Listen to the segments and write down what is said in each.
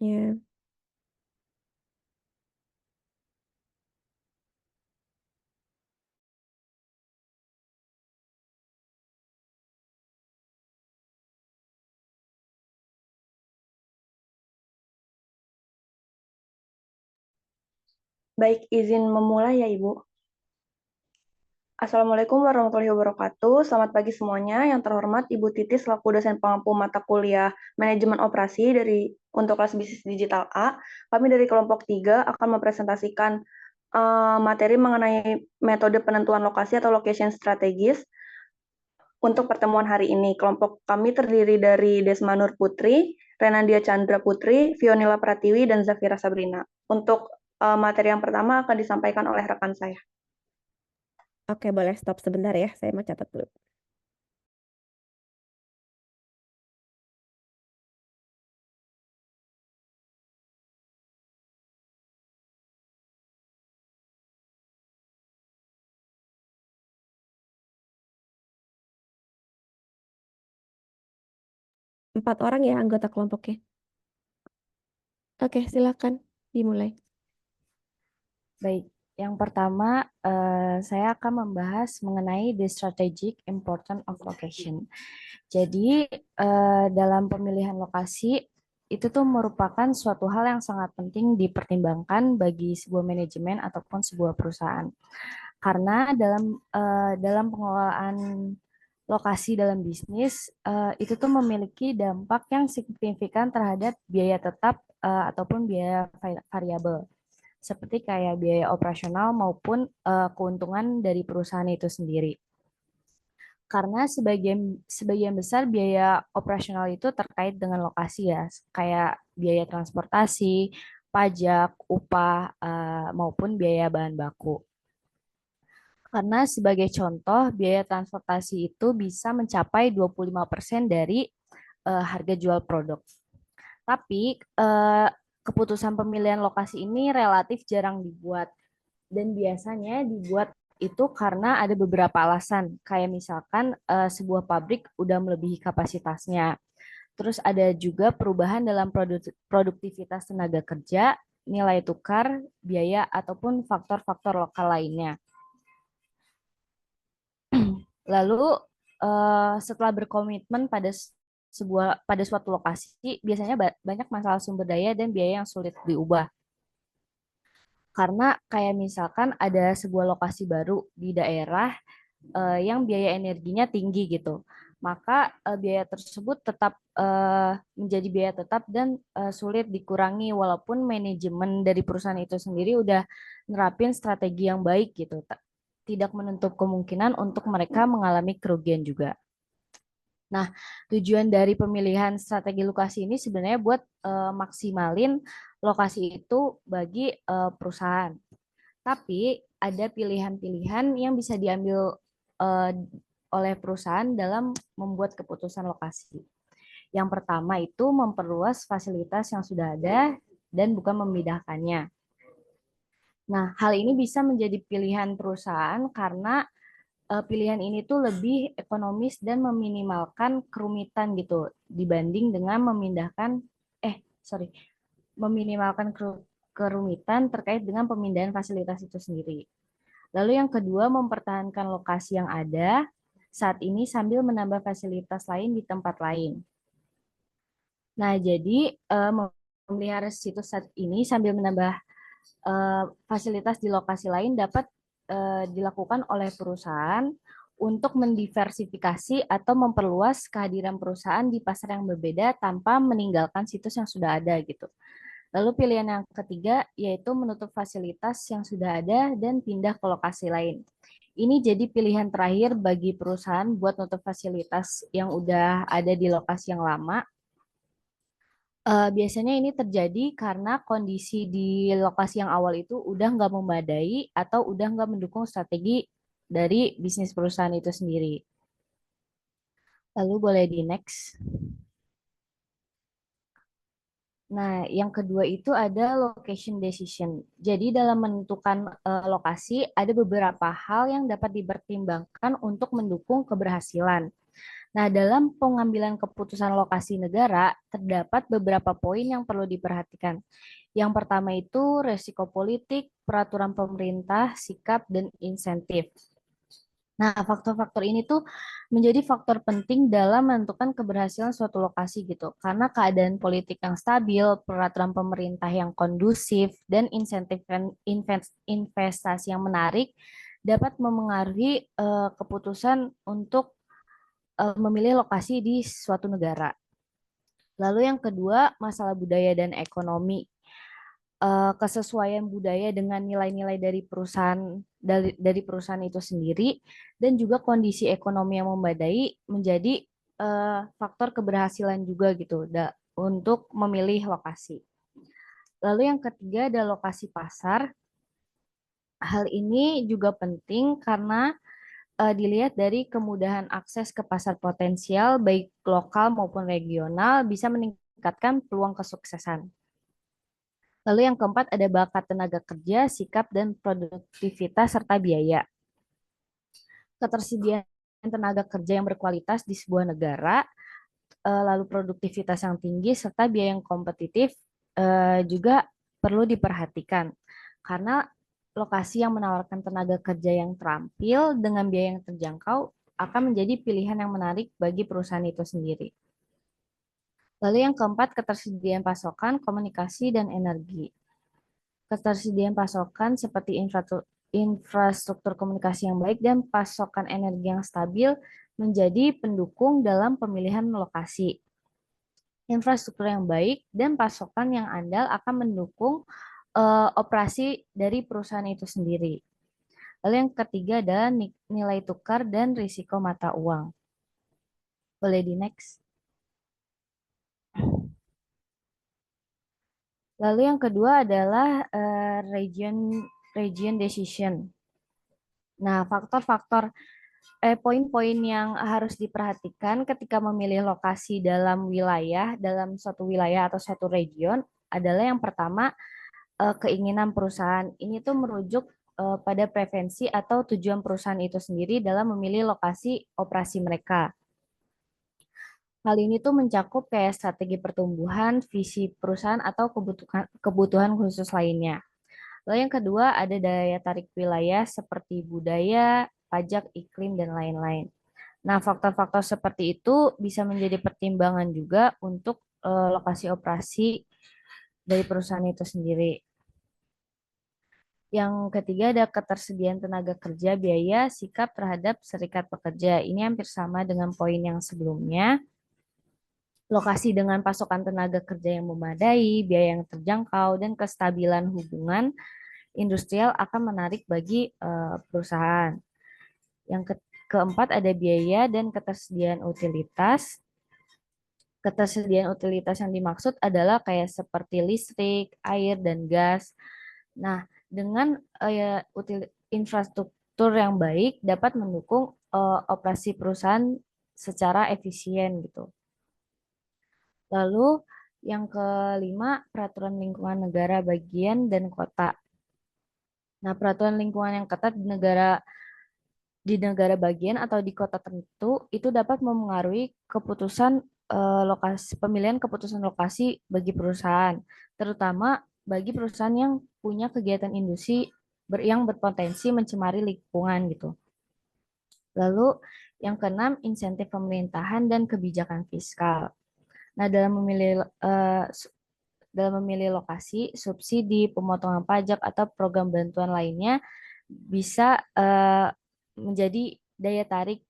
Ya, Baik, izin memulai ya Ibu. Assalamualaikum warahmatullahi wabarakatuh. Selamat pagi semuanya. Yang terhormat Ibu Titi selaku dosen pengampu mata kuliah Manajemen Operasi untuk kelas bisnis digital A. Kami dari kelompok 3 akan mempresentasikan materi mengenai metode penentuan lokasi atau location strategis untuk pertemuan hari ini. Kelompok kami terdiri dari Desma Nur Putri, Renandia Chandra Putri, Fionila Pratiwi, dan Zafira Sabrina. Untuk materi yang pertama akan disampaikan oleh rekan saya. oke, boleh stop sebentar ya. Saya mau catat dulu. Empat orang ya anggota kelompoknya. Oke, silakan dimulai. Baik, yang pertama saya akan membahas mengenai the strategic importance of location. Jadi dalam pemilihan lokasi itu tuh merupakan suatu hal yang sangat penting dipertimbangkan bagi sebuah manajemen ataupun sebuah perusahaan. Karena dalam pengelolaan lokasi dalam bisnis itu tuh memiliki dampak yang signifikan terhadap biaya tetap ataupun biaya variabel seperti kayak biaya operasional maupun keuntungan dari perusahaan itu sendiri. Karena sebagian besar biaya operasional itu terkait dengan lokasi ya, kayak biaya transportasi, pajak, upah, maupun biaya bahan baku. Karena sebagai contoh, biaya transportasi itu bisa mencapai 25% dari harga jual produk. Tapi keputusan pemilihan lokasi ini relatif jarang dibuat dan biasanya dibuat itu karena ada beberapa alasan, kayak misalkan sebuah pabrik udah melebihi kapasitasnya. Terus ada juga perubahan dalam produktivitas tenaga kerja, nilai tukar, biaya, ataupun faktor-faktor lokal lainnya. Lalu setelah berkomitmen pada suatu lokasi, biasanya banyak masalah sumber daya dan biaya yang sulit diubah. Karena kayak misalkan ada sebuah lokasi baru di daerah yang biaya energinya tinggi gitu. Maka biaya tersebut tetap menjadi biaya tetap dan sulit dikurangi walaupun manajemen dari perusahaan itu sendiri udah nerapin strategi yang baik gitu. Tidak menutup kemungkinan untuk mereka mengalami kerugian juga. Nah, tujuan dari pemilihan strategi lokasi ini sebenarnya buat maksimalin lokasi itu bagi perusahaan. Tapi ada pilihan-pilihan yang bisa diambil eh, oleh perusahaan dalam membuat keputusan lokasi. Yang pertama itu memperluas fasilitas yang sudah ada dan bukan memindahkannya. Nah, hal ini bisa menjadi pilihan perusahaan karena pilihan ini tuh lebih ekonomis dan meminimalkan kerumitan gitu dibanding dengan sorry, meminimalkan kerumitan terkait dengan pemindahan fasilitas itu sendiri. Lalu yang kedua, mempertahankan lokasi yang ada saat ini sambil menambah fasilitas lain di tempat lain. Nah, jadi memelihara situs saat ini sambil menambah fasilitas di lokasi lain dapat dilakukan oleh perusahaan untuk mendiversifikasi atau memperluas kehadiran perusahaan di pasar yang berbeda tanpa meninggalkan situs yang sudah ada gitu. Lalu pilihan yang ketiga yaitu menutup fasilitas yang sudah ada dan pindah ke lokasi lain. Ini jadi pilihan terakhir bagi perusahaan buat nutup fasilitas yang udah ada di lokasi yang lama. Biasanya ini terjadi karena kondisi di lokasi yang awal itu udah nggak memadai atau udah nggak mendukung strategi dari bisnis perusahaan itu sendiri. Lalu boleh di next. Nah, yang kedua itu ada location decision. Jadi dalam menentukan lokasi ada beberapa hal yang dapat dipertimbangkan untuk mendukung keberhasilan. Nah, dalam pengambilan keputusan lokasi negara, terdapat beberapa poin yang perlu diperhatikan. Yang pertama itu resiko politik, peraturan pemerintah, sikap, dan insentif. Nah, faktor-faktor ini tuh menjadi faktor penting dalam menentukan keberhasilan suatu lokasi gitu. Karena keadaan politik yang stabil, peraturan pemerintah yang kondusif, dan insentif investasi yang menarik dapat memengaruhi keputusan untuk memilih lokasi di suatu negara. Lalu yang kedua, masalah budaya dan ekonomi. Kesesuaian budaya dengan nilai-nilai dari perusahaan itu sendiri dan juga kondisi ekonomi yang memadai menjadi faktor keberhasilan juga gitu untuk memilih lokasi. Lalu yang ketiga ada lokasi pasar. Hal ini juga penting karena dilihat dari kemudahan akses ke pasar potensial baik lokal maupun regional bisa meningkatkan peluang kesuksesan. Lalu yang keempat ada bakat tenaga kerja, sikap, dan produktivitas serta biaya. Ketersediaan tenaga kerja yang berkualitas di sebuah negara, lalu produktivitas yang tinggi, serta biaya yang kompetitif juga perlu diperhatikan. Karena lokasi yang menawarkan tenaga kerja yang terampil dengan biaya yang terjangkau akan menjadi pilihan yang menarik bagi perusahaan itu sendiri. Lalu yang keempat, ketersediaan pasokan, komunikasi, dan energi. Ketersediaan pasokan seperti infrastruktur komunikasi yang baik dan pasokan energi yang stabil menjadi pendukung dalam pemilihan lokasi. Infrastruktur yang baik dan pasokan yang andal akan mendukung operasi dari perusahaan itu sendiri. Lalu yang ketiga adalah nilai tukar dan risiko mata uang. Boleh di next. Lalu yang kedua adalah region decision. Nah, poin-poin yang harus diperhatikan ketika memilih lokasi dalam suatu wilayah atau suatu region adalah yang pertama keinginan perusahaan. Ini tuh merujuk pada preferensi atau tujuan perusahaan itu sendiri dalam memilih lokasi operasi mereka. Hal ini tuh mencakup kayak strategi pertumbuhan, visi perusahaan atau kebutuhan khusus lainnya. Lalu yang kedua ada daya tarik wilayah seperti budaya, pajak, iklim, dan lain-lain. Nah, faktor-faktor seperti itu bisa menjadi pertimbangan juga untuk lokasi operasi dari perusahaan itu sendiri. Yang ketiga ada ketersediaan tenaga kerja, biaya, sikap terhadap serikat pekerja. Ini hampir sama dengan poin yang sebelumnya. Lokasi dengan pasokan tenaga kerja yang memadai, biaya yang terjangkau, dan kestabilan hubungan industrial akan menarik bagi perusahaan. Yang keempat ada biaya dan ketersediaan utilitas. Ketersediaan utilitas yang dimaksud adalah kayak seperti listrik, air, dan gas. Nah, dengan infrastruktur yang baik dapat mendukung operasi perusahaan secara efisien gitu. Lalu yang kelima, peraturan lingkungan negara bagian dan kota. Nah, peraturan lingkungan yang ketat di negara bagian atau di kota tertentu itu dapat memengaruhi keputusan pemilihan keputusan lokasi bagi perusahaan, terutama bagi perusahaan yang punya kegiatan industri yang berpotensi mencemari lingkungan gitu. Lalu yang keenam, insentif pemerintahan dan kebijakan fiskal. Nah, dalam memilih lokasi, subsidi, pemotongan pajak atau program bantuan lainnya bisa menjadi daya tarik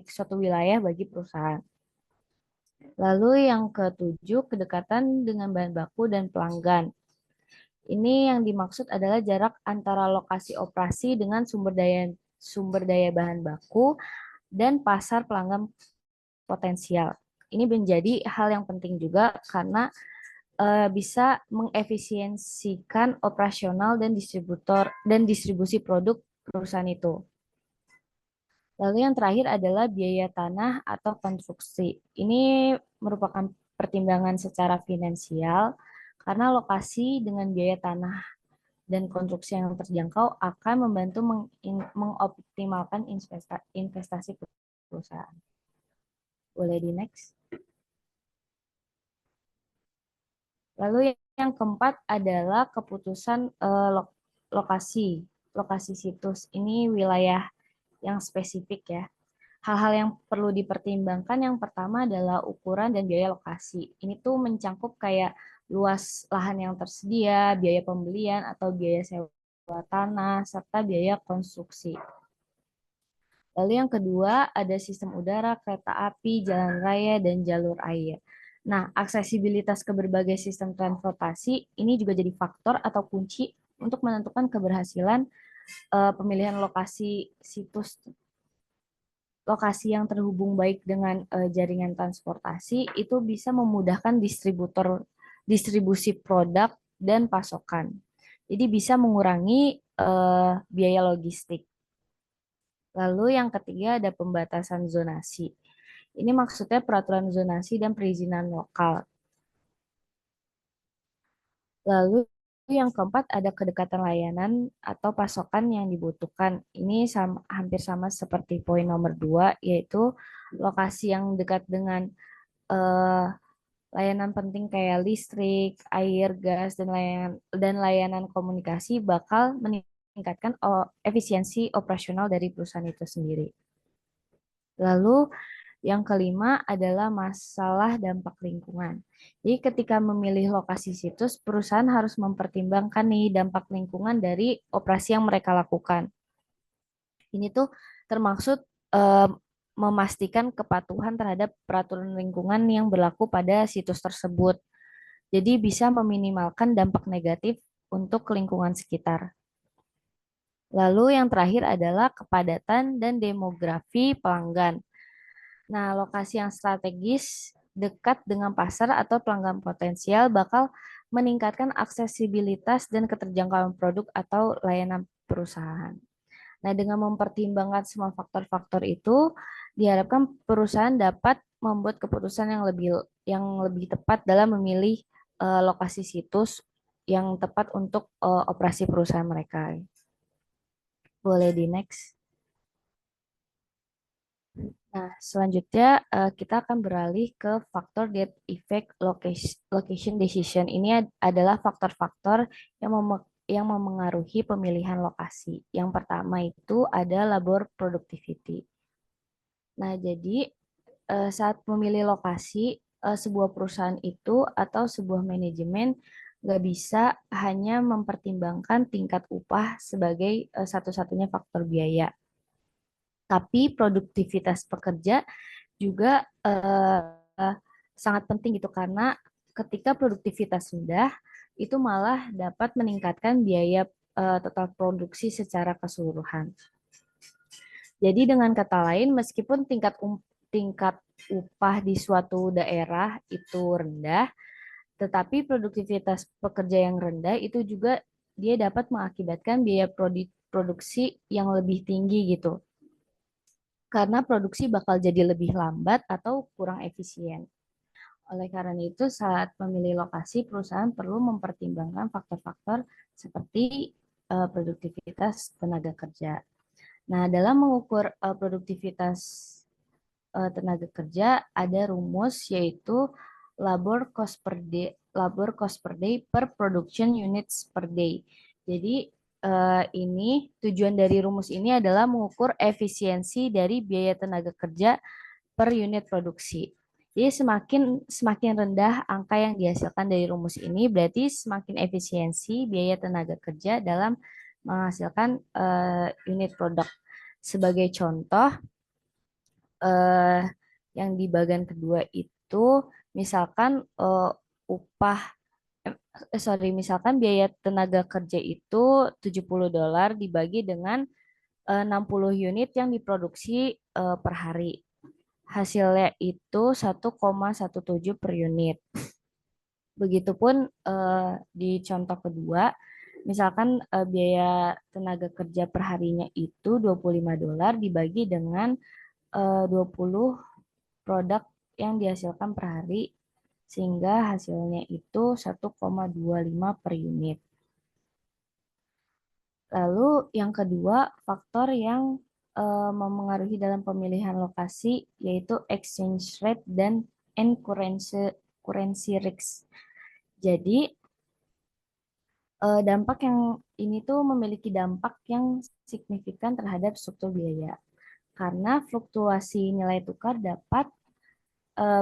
suatu wilayah bagi perusahaan. Lalu yang ketujuh, kedekatan dengan bahan baku dan pelanggan. Ini yang dimaksud adalah jarak antara lokasi operasi dengan sumber daya bahan baku dan pasar pelanggan potensial. Ini menjadi hal yang penting juga karena bisa mengefisiensikan operasional dan distribusi produk perusahaan itu. Lalu yang terakhir adalah biaya tanah atau konstruksi. Ini merupakan pertimbangan secara finansial karena lokasi dengan biaya tanah dan konstruksi yang terjangkau akan membantu mengoptimalkan investasi perusahaan. Boleh di next. Lalu yang keempat adalah keputusan lokasi. Lokasi situs ini wilayah yang spesifik ya. Hal-hal yang perlu dipertimbangkan yang pertama adalah ukuran dan biaya lokasi. Ini tuh mencangkup kayak luas lahan yang tersedia, biaya pembelian atau biaya sewa tanah, serta biaya konstruksi. Lalu yang kedua ada sistem udara, kereta api, jalan raya, dan jalur air. Nah, aksesibilitas ke berbagai sistem transportasi ini juga jadi faktor atau kunci untuk menentukan keberhasilan pemilihan lokasi yang terhubung baik dengan jaringan transportasi itu bisa memudahkan distribusi produk dan pasokan. Jadi bisa mengurangi biaya logistik. Lalu yang ketiga ada pembatasan zonasi. Ini maksudnya peraturan zonasi dan perizinan lokal. Lalu yang keempat ada kedekatan layanan atau pasokan yang dibutuhkan. Ini hampir sama seperti poin nomor 2, yaitu lokasi yang dekat dengan eh, layanan penting kayak listrik, air, gas, dan layanan komunikasi bakal meningkatkan efisiensi operasional dari perusahaan itu sendiri. Lalu yang kelima adalah masalah dampak lingkungan. Jadi ketika memilih lokasi situs, perusahaan harus mempertimbangkan nih dampak lingkungan dari operasi yang mereka lakukan. Ini tuh termaksud eh, memastikan kepatuhan terhadap peraturan lingkungan yang berlaku pada situs tersebut. Jadi bisa meminimalkan dampak negatif untuk lingkungan sekitar. Lalu yang terakhir adalah kepadatan dan demografi pelanggan. Nah, lokasi yang strategis dekat dengan pasar atau pelanggan potensial bakal meningkatkan aksesibilitas dan keterjangkauan produk atau layanan perusahaan. Nah, dengan mempertimbangkan semua faktor-faktor itu, diharapkan perusahaan dapat membuat keputusan yang lebih tepat dalam memilih lokasi situs yang tepat untuk operasi perusahaan mereka. Boleh di next. Nah, selanjutnya kita akan beralih ke faktor that affect location decision. Ini adalah faktor-faktor yang memengaruhi pemilihan lokasi. Yang pertama itu ada labor productivity. Nah, jadi saat memilih lokasi, sebuah perusahaan itu atau sebuah manajemen nggak bisa hanya mempertimbangkan tingkat upah sebagai satu-satunya faktor biaya, tapi produktivitas pekerja juga sangat penting gitu karena ketika produktivitas sudah itu malah dapat meningkatkan biaya total produksi secara keseluruhan. Jadi dengan kata lain meskipun tingkat upah di suatu daerah itu rendah, tetapi produktivitas pekerja yang rendah itu juga dia dapat mengakibatkan biaya produksi yang lebih tinggi gitu. Karena produksi bakal jadi lebih lambat atau kurang efisien. Oleh karena itu, saat memilih lokasi, perusahaan perlu mempertimbangkan faktor-faktor seperti produktivitas tenaga kerja. Nah, dalam mengukur produktivitas tenaga kerja, ada rumus yaitu labor cost per day per production units per day. Jadi ini tujuan dari rumus ini adalah mengukur efisiensi dari biaya tenaga kerja per unit produksi. Jadi semakin rendah angka yang dihasilkan dari rumus ini, berarti semakin efisiensi biaya tenaga kerja dalam menghasilkan unit produk. Sebagai contoh, eh, yang di bagian kedua itu, misalkan upah, misalkan biaya tenaga kerja itu $70 dibagi dengan 60 unit yang diproduksi per hari. Hasilnya itu 1,17 per unit. Begitupun di contoh kedua, misalkan biaya tenaga kerja per harinya itu $25 dibagi dengan 20 produk yang dihasilkan per hari, sehingga hasilnya itu 1,25 per unit. Lalu yang kedua, faktor yang memengaruhi dalam pemilihan lokasi, yaitu exchange rate dan and currency risk. Jadi, dampak yang ini tuh memiliki dampak yang signifikan terhadap struktur biaya. Karena fluktuasi nilai tukar dapat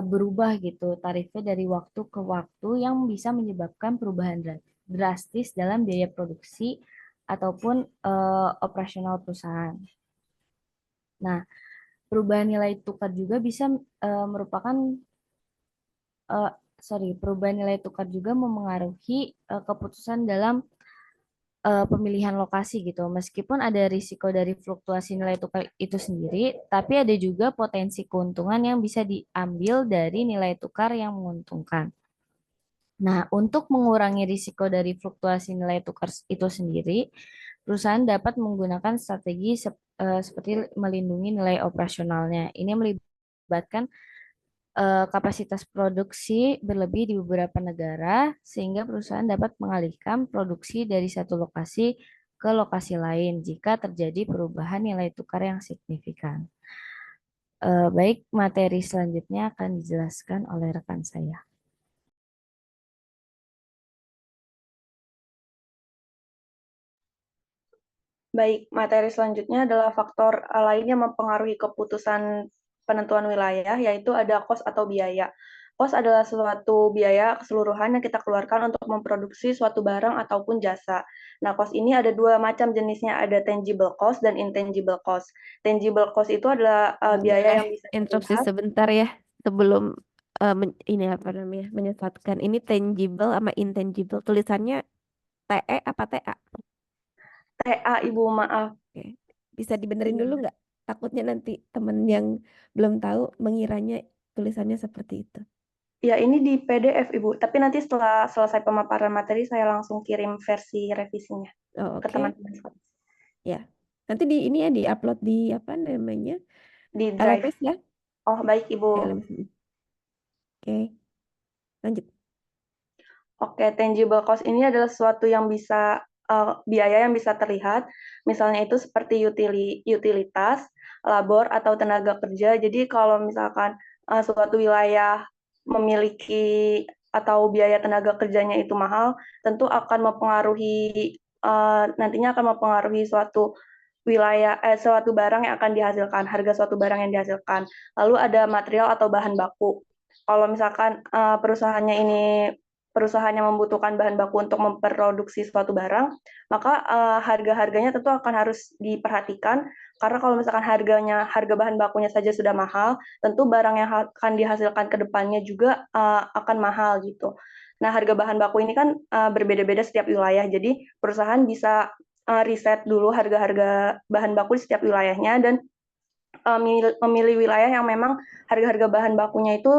berubah gitu tarifnya dari waktu ke waktu yang bisa menyebabkan perubahan drastis dalam biaya produksi ataupun operasional perusahaan. Nah, perubahan nilai tukar juga bisa merupakan eh, perubahan nilai tukar juga memengaruhi keputusan dalam pemilihan lokasi gitu. Meskipun ada risiko dari fluktuasi nilai tukar itu sendiri, tapi ada juga potensi keuntungan yang bisa diambil dari nilai tukar yang menguntungkan. Nah, untuk mengurangi risiko dari fluktuasi nilai tukar itu sendiri, perusahaan dapat menggunakan strategi seperti melindungi nilai operasionalnya. Ini melibatkan kapasitas produksi berlebih di beberapa negara, sehingga perusahaan dapat mengalihkan produksi dari satu lokasi ke lokasi lain jika terjadi perubahan nilai tukar yang signifikan. Baik, materi selanjutnya akan dijelaskan oleh rekan saya. Baik, materi selanjutnya adalah faktor lain yang mempengaruhi keputusan penentuan wilayah, yaitu ada kos atau biaya. Kos adalah suatu biaya keseluruhan yang kita keluarkan untuk memproduksi suatu barang ataupun jasa. Nah, kos ini ada dua macam jenisnya, ada tangible cost dan intangible cost. Tangible cost itu adalah biaya Boleh yang bisa interupsi dilihat. sebentar ya sebelum ini apa namanya menyesatkan. Ini tangible sama intangible. Tulisannya TE apa TA? TA, Ibu, maaf. Oke. Bisa dibenerin dulu Iya. nggak? Takutnya nanti temen yang belum tahu mengiranya tulisannya seperti itu. Ya, ini di PDF, Ibu. Tapi nanti setelah selesai pemaparan materi, saya langsung kirim versi revisinya Oh, ke oke. teman-teman sekalian. Ya. Nanti di ini ya di-upload di apa namanya? Di Drive. LMS ya? Oh, baik, Ibu. LMS. Oke. Lanjut. Oke, tangible cost ini adalah sesuatu yang bisa biaya yang bisa terlihat, misalnya itu seperti utilitas, labor atau tenaga kerja. Jadi kalau misalkan suatu wilayah memiliki atau biaya tenaga kerjanya itu mahal, tentu akan mempengaruhi nantinya akan mempengaruhi suatu barang yang akan dihasilkan, harga suatu barang yang dihasilkan. Lalu ada material atau bahan baku. Kalau misalkan perusahaan yang membutuhkan bahan baku untuk memproduksi suatu barang, maka harga-harganya tentu akan harus diperhatikan karena kalau misalkan harga bahan bakunya saja sudah mahal, tentu barang yang akan dihasilkan ke depannya juga akan mahal gitu. Nah, harga bahan baku ini kan berbeda-beda setiap wilayah, jadi perusahaan bisa riset dulu harga-harga bahan baku di setiap wilayahnya dan memilih wilayah yang memang harga-harga bahan bakunya itu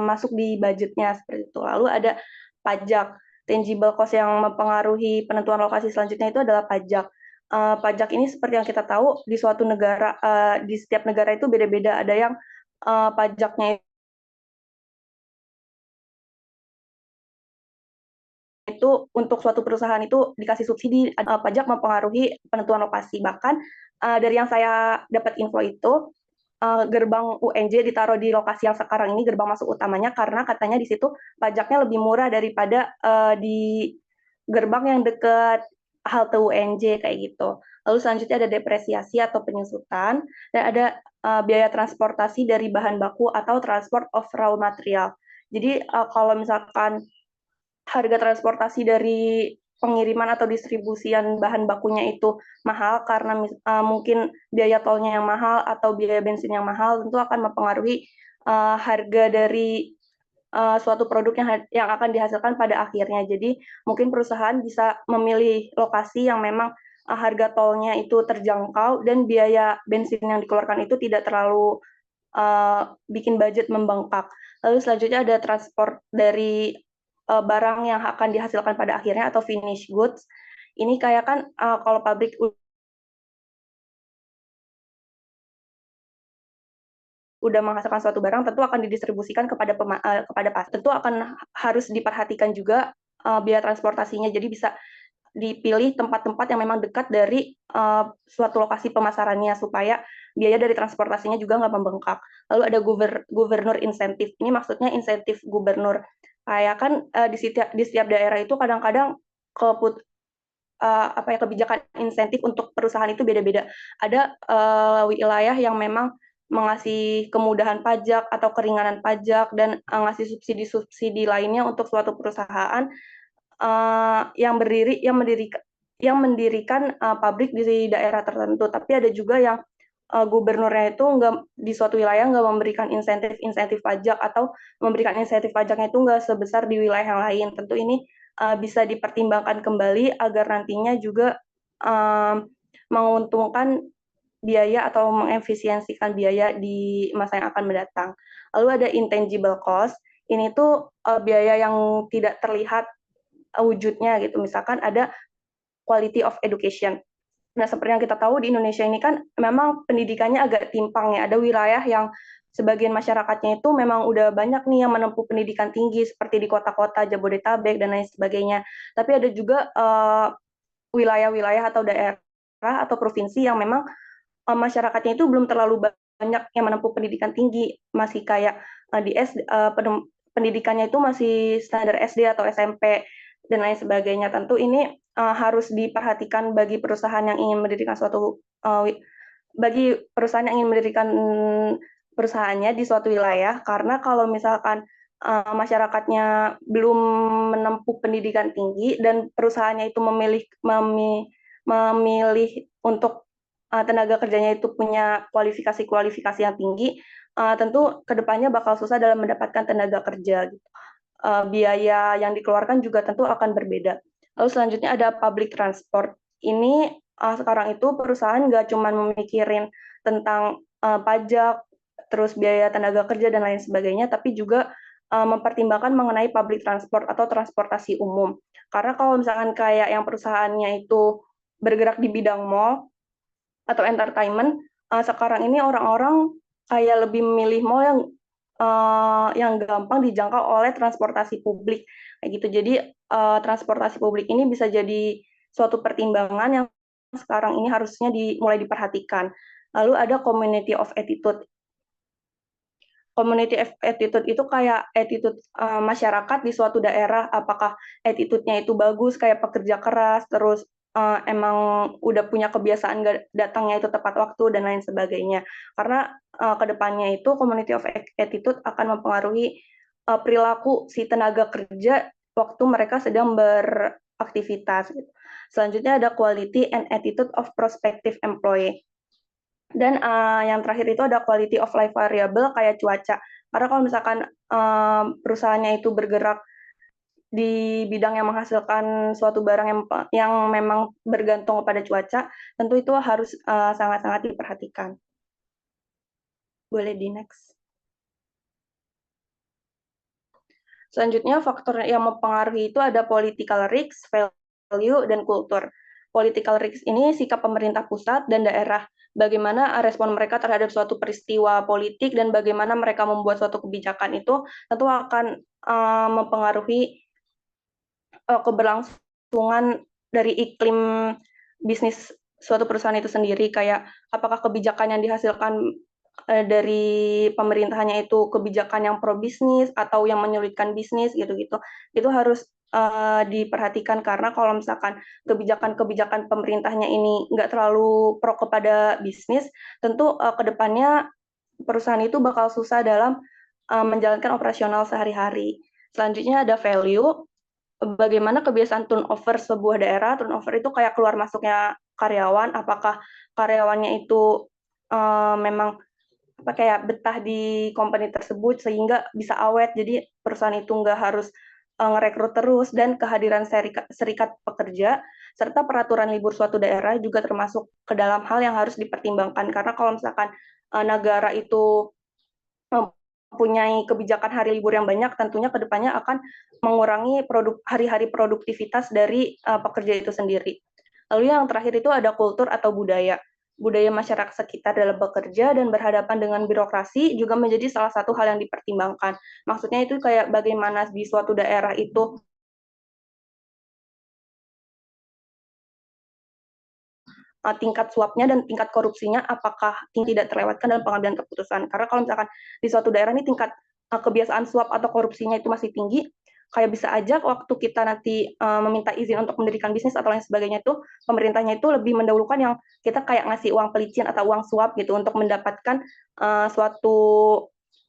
masuk di budgetnya seperti itu. Lalu ada pajak, tangible cost yang mempengaruhi penentuan lokasi selanjutnya itu adalah pajak. Pajak ini seperti yang kita tahu di suatu negara, di setiap negara itu beda-beda. Ada yang pajaknya itu untuk suatu perusahaan itu dikasih subsidi, pajak mempengaruhi penentuan lokasi. Bahkan dari yang saya dapat info itu, gerbang UNJ ditaruh di lokasi yang sekarang ini gerbang masuk utamanya karena katanya di situ pajaknya lebih murah daripada di gerbang yang dekat halte UNJ kayak gitu. Lalu selanjutnya ada depresiasi atau penyusutan dan ada biaya transportasi dari bahan baku atau transport of raw material. Jadi kalau misalkan harga transportasi dari pengiriman atau distribusian bahan bakunya itu mahal karena mungkin biaya tolnya yang mahal atau biaya bensin yang mahal, tentu akan mempengaruhi harga dari suatu produk yang akan dihasilkan pada akhirnya. Jadi mungkin perusahaan bisa memilih lokasi yang memang harga tolnya itu terjangkau dan biaya bensin yang dikeluarkan itu tidak terlalu bikin budget membengkak. Lalu selanjutnya ada transport dari barang yang akan dihasilkan pada akhirnya atau finished goods. Ini kayak kan kalau pabrik udah menghasilkan suatu barang, tentu akan didistribusikan kepada pasar. Tentu akan harus diperhatikan juga biaya transportasinya. Jadi bisa dipilih tempat-tempat yang memang dekat dari suatu lokasi pemasarannya supaya biaya dari transportasinya juga nggak membengkak. Lalu ada gubernur insentif. Ini maksudnya insentif gubernur. Kayak kan di setiap daerah itu kadang-kadang kebijakan insentif untuk perusahaan itu beda-beda. Ada wilayah yang memang mengasih kemudahan pajak atau keringanan pajak dan ngasih subsidi-subsidi lainnya untuk suatu perusahaan yang mendirikan pabrik di daerah tertentu. Tapi ada juga yang gubernurnya itu di suatu wilayah nggak memberikan insentif pajak atau memberikan insentif pajaknya itu nggak sebesar di wilayah yang lain. Tentu ini bisa dipertimbangkan kembali agar nantinya juga menguntungkan biaya atau mengefisiensikan biaya di masa yang akan mendatang. Lalu ada intangible cost. Ini tuh biaya yang tidak terlihat wujudnya gitu. Misalkan ada quality of education. Nah, seperti yang kita tahu di Indonesia ini kan memang pendidikannya agak timpang ya. Ada wilayah yang sebagian masyarakatnya itu memang udah banyak nih yang menempuh pendidikan tinggi seperti di kota-kota Jabodetabek dan lain sebagainya. Tapi ada juga wilayah-wilayah atau daerah atau provinsi yang memang masyarakatnya itu belum terlalu banyak yang menempuh pendidikan tinggi, masih kayak di pendidikannya itu masih standar SD atau SMP dan lain sebagainya. Tentu ini harus diperhatikan bagi perusahaan yang ingin mendirikan bagi perusahaan yang ingin mendirikan perusahaannya di suatu wilayah, karena kalau misalkan masyarakatnya belum menempuh pendidikan tinggi dan perusahaannya itu memilih untuk tenaga kerjanya itu punya kualifikasi yang tinggi, tentu kedepannya bakal susah dalam mendapatkan tenaga kerja. Gitu. Biaya yang dikeluarkan juga tentu akan berbeda. Lalu selanjutnya ada public transport. Ini sekarang itu perusahaan nggak cuma memikirin tentang pajak, terus biaya tenaga kerja dan lain sebagainya, tapi juga mempertimbangkan mengenai public transport atau transportasi umum. Karena kalau misalkan kayak yang perusahaannya itu bergerak di bidang mall atau entertainment, sekarang ini orang-orang kayak lebih memilih mall yang gampang dijangkau oleh transportasi publik kayak gitu. Jadi transportasi publik ini bisa jadi suatu pertimbangan yang sekarang ini harusnya mulai diperhatikan. Lalu ada community of attitude. Community of attitude itu kayak attitude masyarakat di suatu daerah, apakah attitude-nya itu bagus kayak pekerja keras, terus emang udah punya kebiasaan datangnya itu tepat waktu dan lain sebagainya. Karena kedepannya itu community of attitude akan mempengaruhi perilaku si tenaga kerja waktu mereka sedang beraktivitas. Selanjutnya ada quality and attitude of prospective employee. Dan yang terakhir itu ada quality of life variable kayak cuaca. Karena kalau misalkan perusahaannya itu bergerak di bidang yang menghasilkan suatu barang yang memang bergantung kepada cuaca, tentu itu harus sangat-sangat diperhatikan. Boleh di next. Selanjutnya faktor yang mempengaruhi itu ada political risk, value, dan kultur. Political risk ini sikap pemerintah pusat dan daerah, bagaimana respon mereka terhadap suatu peristiwa politik dan bagaimana mereka membuat suatu kebijakan itu tentu akan mempengaruhi keberlangsungan dari iklim bisnis suatu perusahaan itu sendiri, kayak apakah kebijakan yang dihasilkan dari pemerintahannya itu kebijakan yang pro bisnis atau yang menyulitkan bisnis gitu-gitu. Itu harus diperhatikan karena kalau misalkan kebijakan-kebijakan pemerintahnya ini nggak terlalu pro kepada bisnis, tentu kedepannya perusahaan itu bakal susah dalam menjalankan operasional sehari-hari. Selanjutnya ada value, bagaimana kebiasaan turnover sebuah daerah. Turnover itu kayak keluar masuknya karyawan, apakah karyawannya itu memang kayak betah di company tersebut sehingga bisa awet, jadi perusahaan itu nggak harus ngerekrut terus, dan kehadiran serikat pekerja serta peraturan libur suatu daerah juga termasuk ke dalam hal yang harus dipertimbangkan. Karena kalau misalkan negara itu mempunyai kebijakan hari libur yang banyak, tentunya kedepannya akan mengurangi hari-hari produktivitas dari pekerja itu sendiri. Lalu yang terakhir itu ada kultur atau budaya. Budaya masyarakat sekitar dalam bekerja dan berhadapan dengan birokrasi juga menjadi salah satu hal yang dipertimbangkan. Maksudnya itu kayak bagaimana di suatu daerah itu tingkat suapnya dan tingkat korupsinya apakah tidak terlewatkan dalam pengambilan keputusan. Karena kalau misalkan di suatu daerah ini tingkat kebiasaan suap atau korupsinya itu masih tinggi, kayak bisa aja waktu kita nanti meminta izin untuk mendirikan bisnis atau lain sebagainya itu pemerintahnya itu lebih mendahulukan yang kita kayak ngasih uang pelicin atau uang suap gitu untuk mendapatkan suatu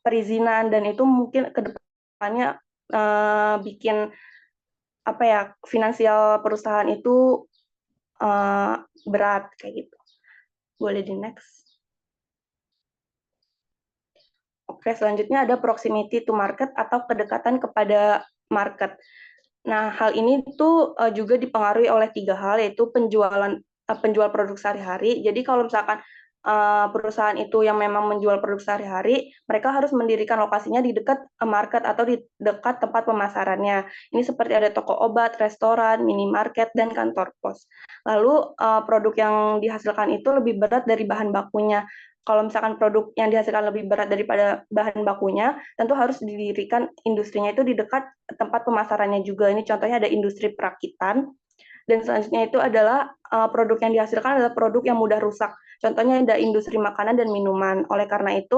perizinan, dan itu mungkin ke depannya bikin apa ya, finansial perusahaan itu berat kayak gitu. Boleh di next. Oke, selanjutnya ada proximity to market atau kedekatan kepada market. Nah, hal ini tuh juga dipengaruhi oleh 3 hal, yaitu penjual produk sehari-hari. Jadi kalau misalkan perusahaan itu yang memang menjual produk sehari-hari, mereka harus mendirikan lokasinya di dekat market atau di dekat tempat pemasarannya. Ini seperti ada toko obat, restoran, minimarket, dan kantor pos. Lalu produk yang dihasilkan itu lebih berat dari bahan bakunya. Kalau misalkan produk yang dihasilkan lebih berat daripada bahan bakunya, tentu harus didirikan industrinya itu di dekat tempat pemasarannya juga. Ini contohnya ada industri perakitan, dan selanjutnya itu adalah produk yang dihasilkan adalah produk yang mudah rusak. Contohnya ada industri makanan dan minuman. Oleh karena itu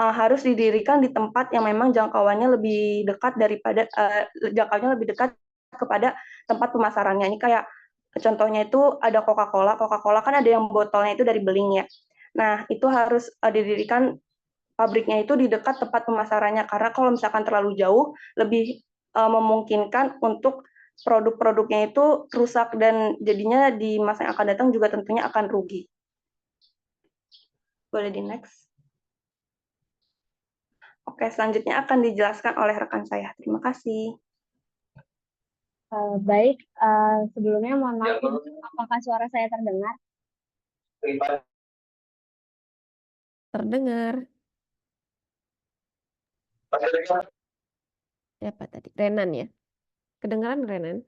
harus didirikan di tempat yang memang jangkauannya lebih dekat daripada jangkauannya lebih dekat kepada tempat pemasarannya. Ini kayak contohnya itu ada Coca-Cola. Coca-Cola kan ada yang botolnya itu dari beling ya. Nah, itu harus didirikan pabriknya itu di dekat tempat pemasarannya, karena kalau misalkan terlalu jauh, lebih memungkinkan untuk produk-produknya itu rusak, dan jadinya di masa yang akan datang juga tentunya akan rugi. Boleh di next. Oke, selanjutnya akan dijelaskan oleh rekan saya. Terima kasih. Baik, sebelumnya mohon maaf, apakah suara saya terdengar? Terdengar. Siapa tadi? Renan ya? Kedengaran Renan?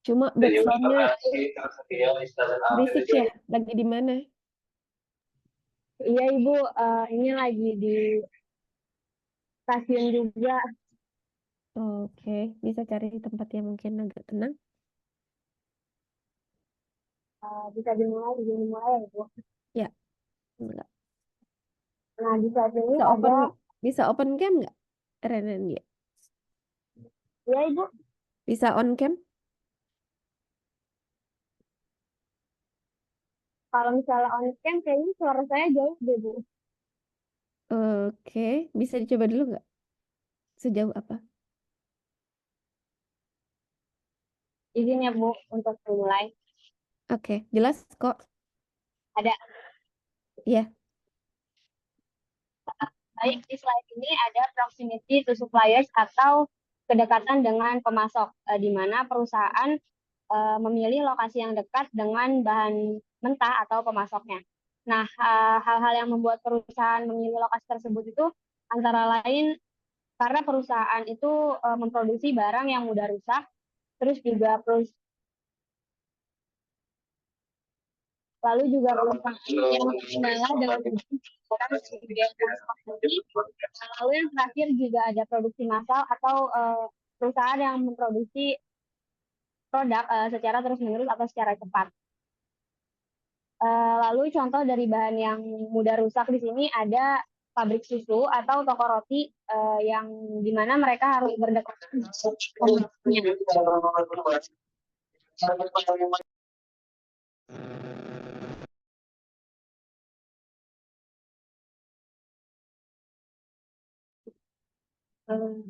Cuma backsoundnya berisik ya? Lagi di mana? Iya Ibu, ini lagi di stasiun juga. Oke, bisa cari tempat yang mungkin agak tenang. Bisa dimulai ya Ibu. Ya, enggak. Nah, di saat ini Bisa ada, bisa open cam nggak? Renan ya? ya Ibu, Bisa on cam? kalau misalnya on cam kayaknya suara saya jauh deh Bu. Oke, bisa dicoba dulu nggak? Sejauh apa? Izin ya Bu untuk mulai. Oke, jelas kok. Ada, Iya. baik di slide ini ada proximity to suppliers atau kedekatan dengan pemasok, di mana perusahaan memilih lokasi yang dekat dengan bahan mentah atau pemasoknya. Nah, hal-hal yang membuat perusahaan memilih lokasi tersebut itu antara lain karena perusahaan itu memproduksi barang yang mudah rusak, terus juga lalu juga perusahaan yang terkendala dengan biaya transportasi. Lalu yang terakhir juga ada produksi massal atau perusahaan yang memproduksi produk secara terus-menerus atau secara cepat. Lalu contoh dari bahan yang mudah rusak di sini ada pabrik susu atau toko roti yang dimana mereka harus berdekatan.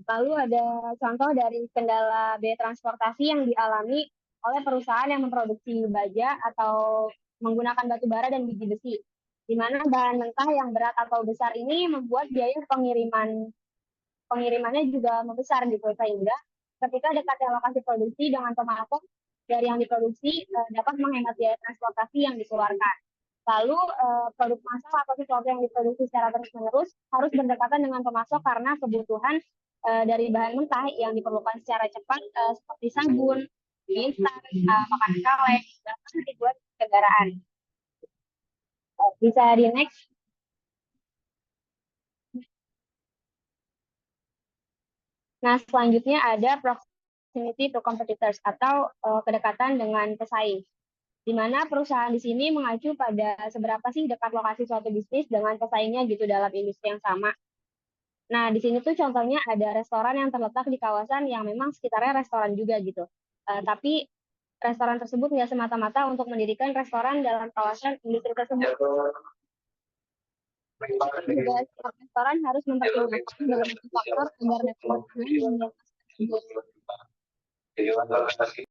Lalu ada contoh dari kendala biaya transportasi yang dialami oleh perusahaan yang memproduksi baja atau menggunakan batu bara dan biji besi, di mana bahan mentah yang berat atau besar ini membuat biaya pengirimannya juga membesar gitu, sehingga ketika dekatnya lokasi produksi dengan pemasok dari yang diproduksi dapat menghemat biaya transportasi yang dikeluarkan. Lalu produk massal atau sesuatu yang diproduksi secara terus-menerus harus berdekatan dengan pemasok karena kebutuhan dari bahan mentah yang diperlukan secara cepat seperti sabun, instan, makanan kaleng, bahkan dibuat kendaraan. Bisa di next. Nah, selanjutnya ada proximity to competitors atau kedekatan dengan pesaing, di mana perusahaan di sini mengacu pada seberapa sih dekat lokasi suatu bisnis dengan pesaingnya gitu dalam industri yang sama. Nah, di sini tuh contohnya ada restoran yang terletak di kawasan yang memang sekitarnya restoran juga gitu. Tapi restoran tersebut nggak semata-mata untuk mendirikan restoran dalam kawasan industri tersebut. Juga setiap restoran harus mempertimbangkan beberapa faktor agar dapat bersaing dengan tersebut.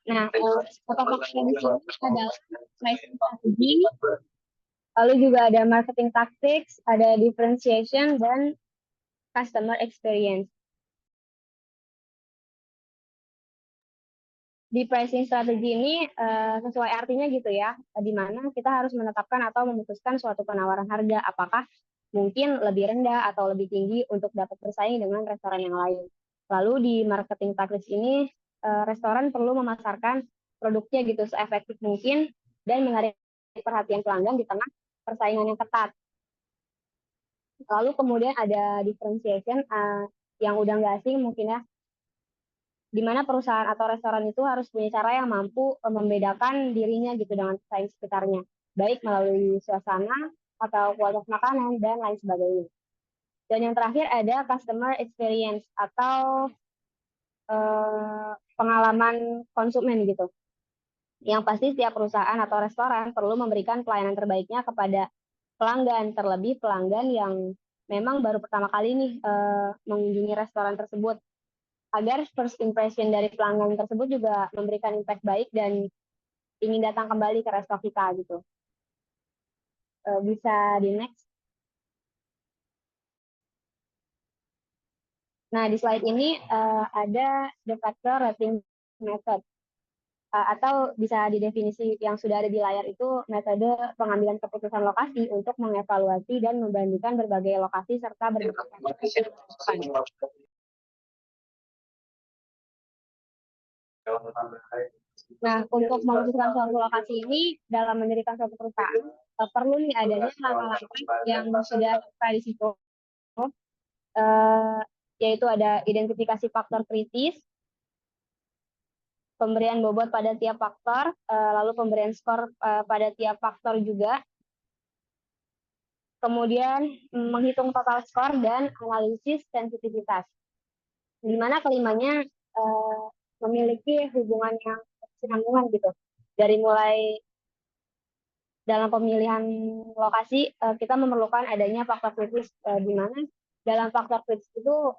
Nah, faktor di sini adalah pricing strategy, lalu juga ada marketing tactics, ada differentiation, dan customer experience. Di pricing strategy ini sesuai artinya gitu ya, di mana kita harus menetapkan atau memutuskan suatu penawaran harga, apakah mungkin lebih rendah atau lebih tinggi untuk dapat bersaing dengan restoran yang lain. Lalu di marketing tactics ini, restoran perlu memasarkan produknya gitu seefektif mungkin dan menarik perhatian pelanggan di tengah persaingan yang ketat. Lalu kemudian ada differentiation yang udah nggak asing mungkin ya, di mana perusahaan atau restoran itu harus punya cara yang mampu membedakan dirinya gitu dengan pesaing sekitarnya, baik melalui suasana atau kualitas makanan dan lain sebagainya. Dan yang terakhir ada customer experience atau pengalaman konsumen gitu. Yang pasti setiap perusahaan atau restoran perlu memberikan pelayanan terbaiknya kepada pelanggan, terlebih pelanggan yang memang baru pertama kali nih mengunjungi restoran tersebut, agar first impression dari pelanggan tersebut juga memberikan impact baik dan ingin datang kembali ke resto kita gitu. Bisa di next. Nah, di slide ini ada the factor rating method, atau bisa didefinisi yang sudah ada di layar itu metode pengambilan keputusan lokasi untuk mengevaluasi dan membandingkan berbagai lokasi serta berbagai. Nah, untuk memutuskan suatu lokasi ini dalam mendirikan suatu perusahaan, perlu nih adanya langkah-langkah yang sudah di situ, yaitu ada identifikasi faktor kritis, pemberian bobot pada tiap faktor, lalu pemberian skor pada tiap faktor juga, kemudian menghitung total skor dan analisis sensitivitas, di mana kelimanya memiliki hubungan yang kesinambungan gitu. Dari mulai dalam pemilihan lokasi, kita memerlukan adanya faktor kritis, di mana dalam faktor kritis itu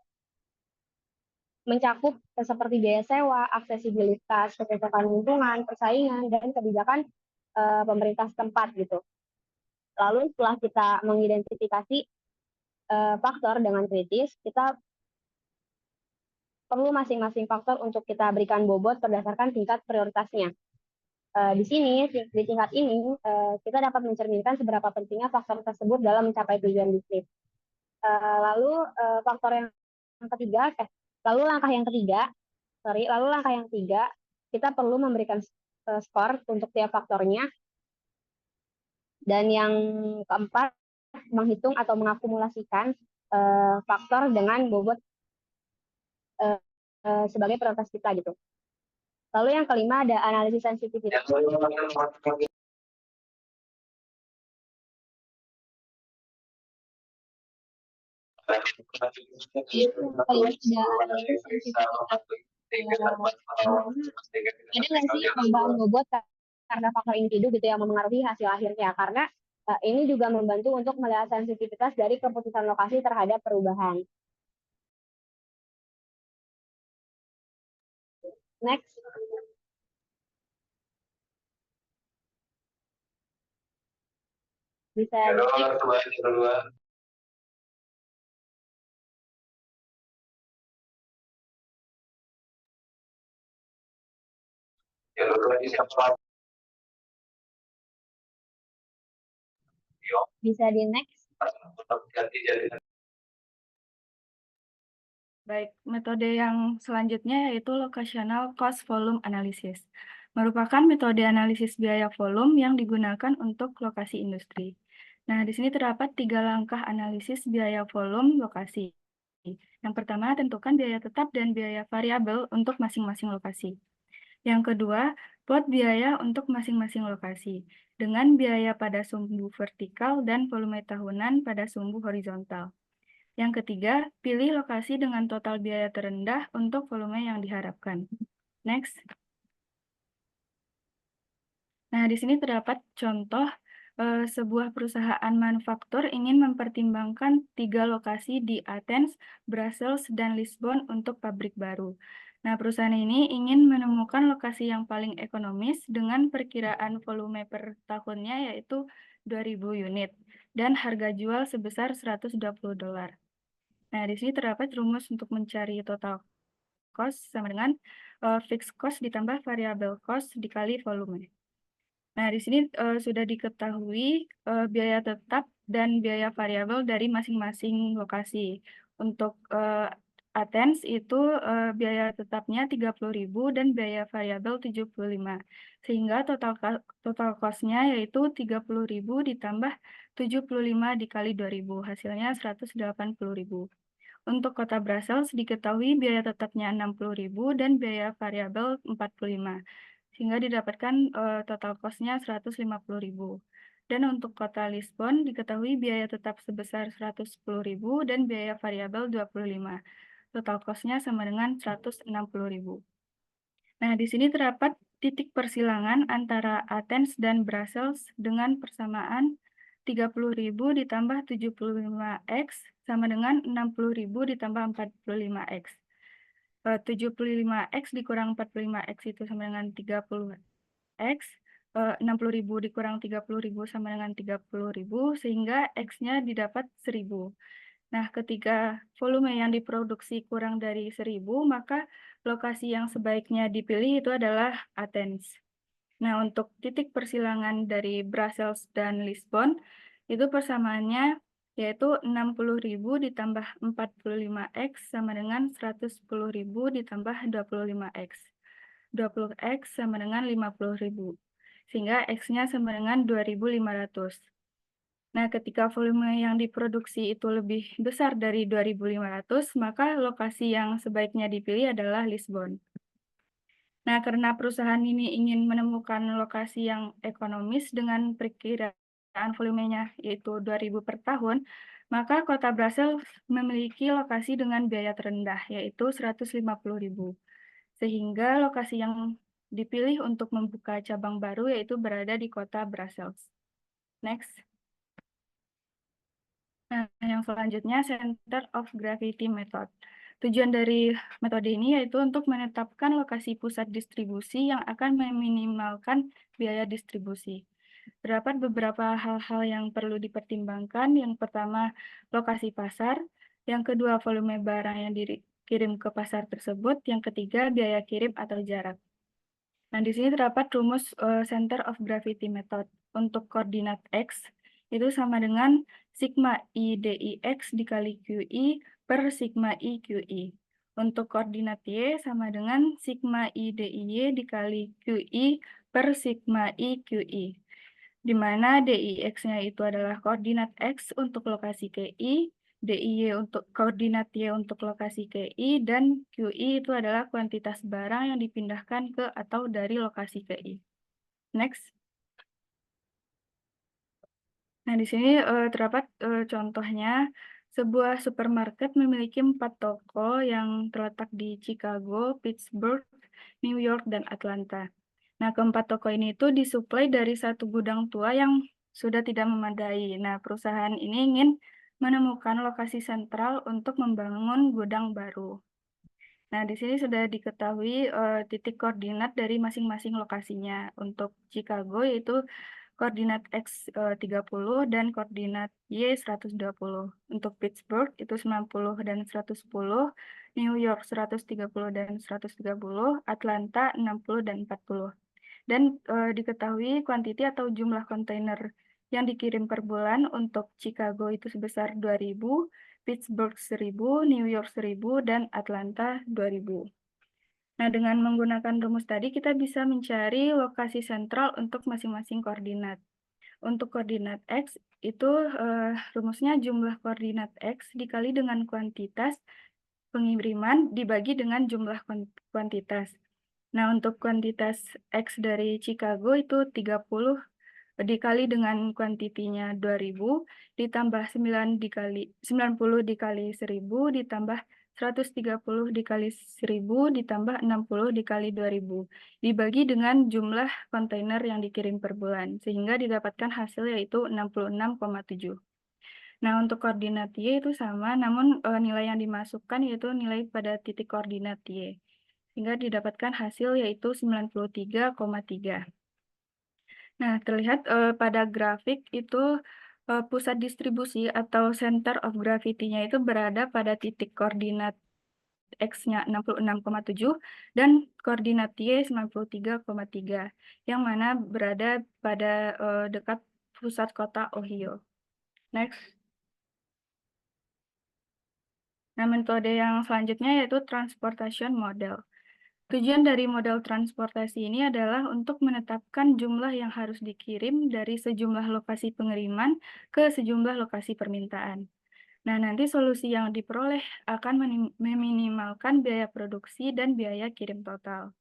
mencakup seperti biaya sewa, aksesibilitas, kecocokan lingkungan, persaingan, dan kebijakan pemerintah setempat gitu. Lalu setelah kita mengidentifikasi faktor dengan kritis, kita perlu masing-masing faktor untuk kita berikan bobot berdasarkan tingkat prioritasnya. Di sini, di tingkat ini, kita dapat mencerminkan seberapa pentingnya faktor tersebut dalam mencapai tujuan bisnis. Lalu langkah yang ketiga, kita perlu memberikan skor untuk tiap faktornya. Dan yang keempat, menghitung atau mengakumulasikan faktor dengan bobot sebagai prioritas kita gitu. Lalu yang kelima ada analisis sensitivitas. Ada nggak sih perubahan bobot karena faktor individu gitu yang memengaruhi hasil akhirnya? Karena ini juga membantu untuk melihat sensitivitas dari keputusan lokasi terhadap perubahan. Next. Bisa bisa di next. Baik, metode yang selanjutnya yaitu locational cost volume analysis. Merupakan metode analisis biaya volume yang digunakan untuk lokasi industri. Nah, di sini terdapat 3 langkah analisis biaya volume lokasi. Yang pertama, tentukan biaya tetap dan biaya variabel untuk masing-masing lokasi. Yang kedua, plot biaya untuk masing-masing lokasi dengan biaya pada sumbu vertikal dan volume tahunan pada sumbu horizontal. Yang ketiga, pilih lokasi dengan total biaya terendah untuk volume yang diharapkan. Next. Nah, di sini terdapat contoh sebuah perusahaan manufaktur ingin mempertimbangkan 3 lokasi di Athens, Brussels, dan Lisbon untuk pabrik baru. Nah, perusahaan ini ingin menemukan lokasi yang paling ekonomis dengan perkiraan volume per tahunnya yaitu 2.000 unit dan harga jual sebesar $120. Nah, di sini terdapat rumus untuk mencari total cost sama dengan fixed cost ditambah variable cost dikali volume. Nah, di sini sudah diketahui biaya tetap dan biaya variabel dari masing-masing lokasi. Untuk Athens itu biaya tetapnya 30.000 dan biaya variabel 75. Sehingga total cost-nya yaitu 30.000 ditambah 75 dikali 2.000. Hasilnya 180.000. Untuk kota Brussels diketahui biaya tetapnya 60.000 dan biaya variabel 45, sehingga didapatkan total cost-nya 150.000. Dan untuk kota Lisbon diketahui biaya tetap sebesar 110.000 dan biaya variabel 25. Total cost-nya sama dengan 160.000. Nah, di sini terdapat titik persilangan antara Athens dan Brussels dengan persamaan 30.000 ditambah 75x sama dengan 60.000 ditambah 45x. 75x dikurang 45x itu sama dengan 30x. 60.000 dikurang 30.000 sama dengan 30.000, sehingga x-nya didapat 1.000. Nah, ketika volume yang diproduksi kurang dari 1.000, maka lokasi yang sebaiknya dipilih itu adalah Athens. Nah, untuk titik persilangan dari Brussels dan Lisbon, itu persamaannya yaitu 60.000 ditambah 45x sama dengan 110.000 ditambah 25x. 20x sama dengan 50.000. Sehingga x-nya sama dengan 2.500. Nah, ketika volume yang diproduksi itu lebih besar dari 2.500, maka lokasi yang sebaiknya dipilih adalah Lisbon. Nah, karena perusahaan ini ingin menemukan lokasi yang ekonomis dengan perkiraan volumenya yaitu 2.000 per tahun, maka kota Brussels memiliki lokasi dengan biaya terendah yaitu 150.000. Sehingga lokasi yang dipilih untuk membuka cabang baru yaitu berada di kota Brussels. Next. Nah, yang selanjutnya Center of Gravity Method. Tujuan dari metode ini yaitu untuk menetapkan lokasi pusat distribusi yang akan meminimalkan biaya distribusi. Terdapat beberapa hal-hal yang perlu dipertimbangkan. Yang pertama, lokasi pasar. Yang kedua, volume barang yang dikirim ke pasar tersebut. Yang ketiga, biaya kirim atau jarak. Nah, di sini terdapat rumus Center of Gravity Method. Untuk koordinat X itu sama dengan sigma I DIX dikali QI per sigma I QI. Untuk koordinat Y sama dengan sigma I DIY dikali QI per sigma I QI. Di mana DIX-nya itu adalah koordinat X untuk lokasi KI, DIY untuk koordinat Y untuk lokasi KI, dan QI itu adalah kuantitas barang yang dipindahkan ke atau dari lokasi KI. Next. Nah, di sini terdapat contohnya, sebuah supermarket memiliki 4 toko yang terletak di Chicago, Pittsburgh, New York, dan Atlanta. Nah, keempat toko ini itu disuplai dari satu gudang tua yang sudah tidak memadai. Nah, perusahaan ini ingin menemukan lokasi sentral untuk membangun gudang baru. Nah, di sini sudah diketahui titik koordinat dari masing-masing lokasinya. Untuk Chicago yaitu koordinat X 30 dan koordinat Y 120. Untuk Pittsburgh itu 90 dan 110, New York 130 dan 130, Atlanta 60 dan 40. Dan diketahui kuantiti atau jumlah kontainer yang dikirim per bulan untuk Chicago itu sebesar 2.000, Pittsburgh 1.000, New York 1.000, dan Atlanta 2.000. Nah, dengan menggunakan rumus tadi, kita bisa mencari lokasi sentral untuk masing-masing koordinat. Untuk koordinat X itu rumusnya jumlah koordinat X dikali dengan kuantitas pengiriman dibagi dengan jumlah kuantitas. Nah, untuk kuantitas X dari Chicago itu 30 dikali dengan kuantitinya 2000 ditambah 90 dikali 1000 ditambah 130 dikali 1000 ditambah 60 dikali 2000 dibagi dengan jumlah kontainer yang dikirim per bulan sehingga didapatkan hasil yaitu 66,7. Nah, untuk koordinat Y itu sama, namun nilai yang dimasukkan yaitu nilai pada titik koordinat Y. Sehingga didapatkan hasil yaitu 93,3. Nah, terlihat pada grafik itu pusat distribusi atau center of gravity-nya itu berada pada titik koordinat X-nya 66,7 dan koordinat Y 93,3, yang mana berada pada dekat pusat kota Ohio. Next. Nah, metode yang selanjutnya yaitu transportation model. Tujuan dari model transportasi ini adalah untuk menetapkan jumlah yang harus dikirim dari sejumlah lokasi pengiriman ke sejumlah lokasi permintaan. Nah, nanti solusi yang diperoleh akan meminimalkan biaya produksi dan biaya kirim total.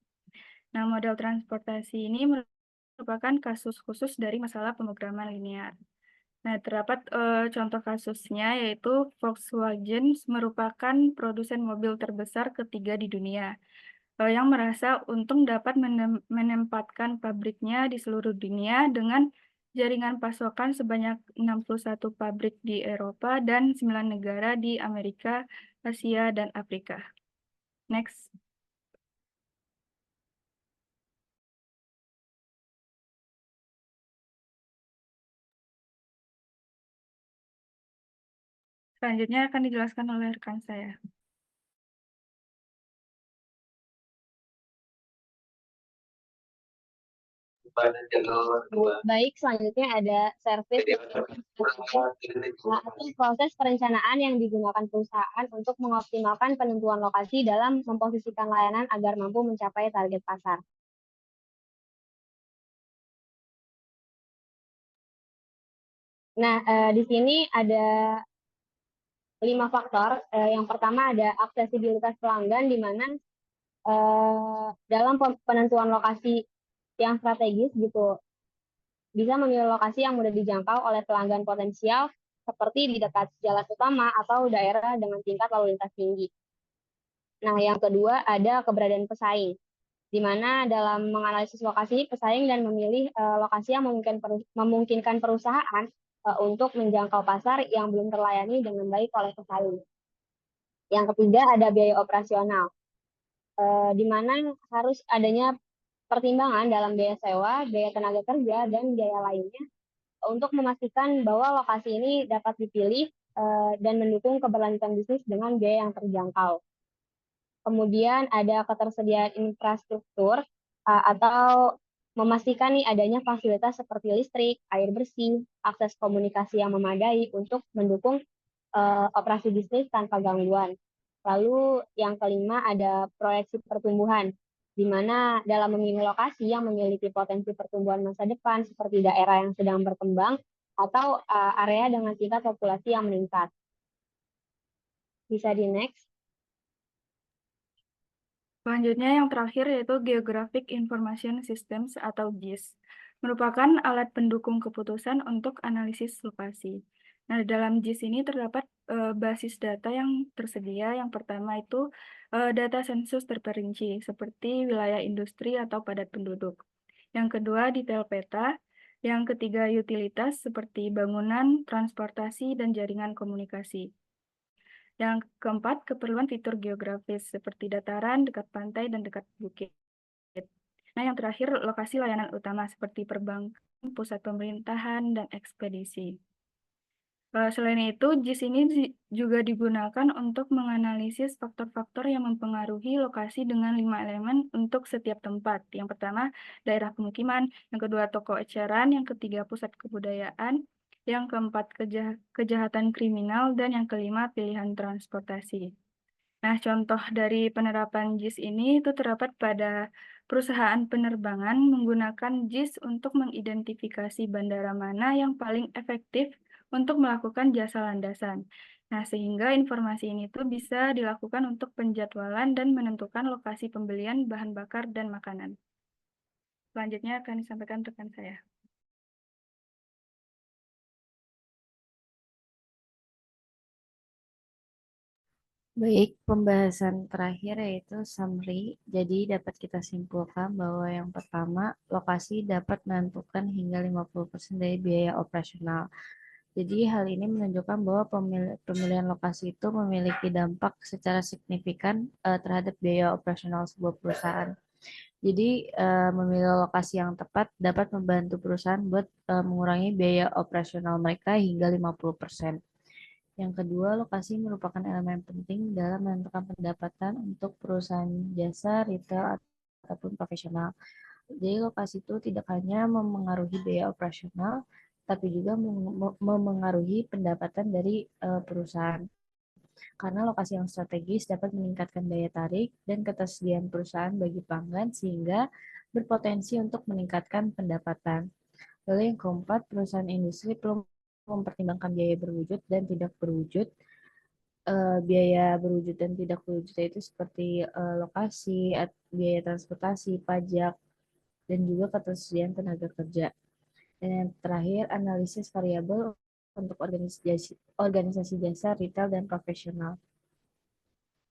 Nah, model transportasi ini merupakan kasus khusus dari masalah pemrograman linear. Nah, terdapat contoh kasusnya yaitu Volkswagen merupakan produsen mobil terbesar ketiga di dunia yang merasa untung dapat menempatkan pabriknya di seluruh dunia dengan jaringan pasokan sebanyak 61 pabrik di Eropa dan 9 negara di Amerika, Asia, dan Afrika. Next. Selanjutnya akan dijelaskan oleh rekan saya. Baik, selanjutnya ada service atau proses perencanaan yang digunakan perusahaan untuk mengoptimalkan penentuan lokasi dalam memposisikan layanan agar mampu mencapai target pasar. Nah, di sini ada 5 faktor. Yang pertama ada aksesibilitas pelanggan, di mana dalam penentuan lokasi yang strategis gitu, bisa memilih lokasi yang mudah dijangkau oleh pelanggan potensial seperti di dekat jalan utama atau daerah dengan tingkat lalu lintas tinggi. Nah, yang kedua ada keberadaan pesaing, di mana dalam menganalisis lokasi, pesaing dan memilih lokasi yang memungkinkan perusahaan untuk menjangkau pasar yang belum terlayani dengan baik oleh pesaing. Yang ketiga ada biaya operasional, di mana harus adanya pertimbangan dalam biaya sewa, biaya tenaga kerja, dan biaya lainnya untuk memastikan bahwa lokasi ini dapat dipilih dan mendukung keberlanjutan bisnis dengan biaya yang terjangkau. Kemudian ada ketersediaan infrastruktur atau memastikan nih adanya fasilitas seperti listrik, air bersih, akses komunikasi yang memadai untuk mendukung operasi bisnis tanpa gangguan. Lalu yang kelima ada proyeksi pertumbuhan, di mana dalam memilih lokasi yang memiliki potensi pertumbuhan masa depan seperti daerah yang sedang berkembang atau area dengan tingkat populasi yang meningkat. Bisa di next. Selanjutnya yang terakhir yaitu Geographic Information Systems atau GIS, merupakan alat pendukung keputusan untuk analisis lokasi. Nah, dalam GIS ini terdapat basis data yang tersedia. Yang pertama itu data sensus terperinci seperti wilayah industri atau padat penduduk. Yang kedua detail peta. Yang ketiga utilitas seperti bangunan, transportasi, dan jaringan komunikasi. Yang keempat, keperluan fitur geografis seperti dataran, dekat pantai, dan dekat bukit. Nah, yang terakhir, lokasi layanan utama seperti perbankan, pusat pemerintahan, dan ekspedisi. Selain itu, GIS ini juga digunakan untuk menganalisis faktor-faktor yang mempengaruhi lokasi dengan 5 elemen untuk setiap tempat. Yang pertama, daerah pemukiman. Yang kedua, toko eceran. Yang ketiga, pusat kebudayaan. Yang keempat, kejahatan kriminal. Dan yang kelima, pilihan transportasi. Nah, contoh dari penerapan JIS ini itu terdapat pada perusahaan penerbangan menggunakan JIS untuk mengidentifikasi bandara mana yang paling efektif untuk melakukan jasa landasan. Nah, sehingga informasi ini tuh bisa dilakukan untuk penjadwalan dan menentukan lokasi pembelian bahan bakar dan makanan. Selanjutnya akan disampaikan rekan saya. Baik, pembahasan terakhir yaitu summary. Jadi dapat kita simpulkan bahwa yang pertama, lokasi dapat menentukan hingga 50% dari biaya operasional. Jadi hal ini menunjukkan bahwa pemilihan lokasi itu memiliki dampak secara signifikan terhadap biaya operasional sebuah perusahaan. Jadi memilih lokasi yang tepat dapat membantu perusahaan buat mengurangi biaya operasional mereka hingga 50%. Yang kedua, lokasi merupakan elemen penting dalam menentukan pendapatan untuk perusahaan jasa, retail, ataupun profesional. Jadi lokasi itu tidak hanya memengaruhi biaya operasional, tapi juga memengaruhi pendapatan dari perusahaan. Karena lokasi yang strategis dapat meningkatkan daya tarik dan ketersediaan perusahaan bagi pelanggan sehingga berpotensi untuk meningkatkan pendapatan. Lalu yang keempat, perusahaan industri perlu mempertimbangkan biaya berwujud dan tidak berwujud. Biaya berwujud dan tidak berwujud itu seperti lokasi, biaya transportasi, pajak, dan juga ketersediaan tenaga kerja. Dan yang terakhir, analisis variabel untuk organisasi jasa, retail, dan profesional.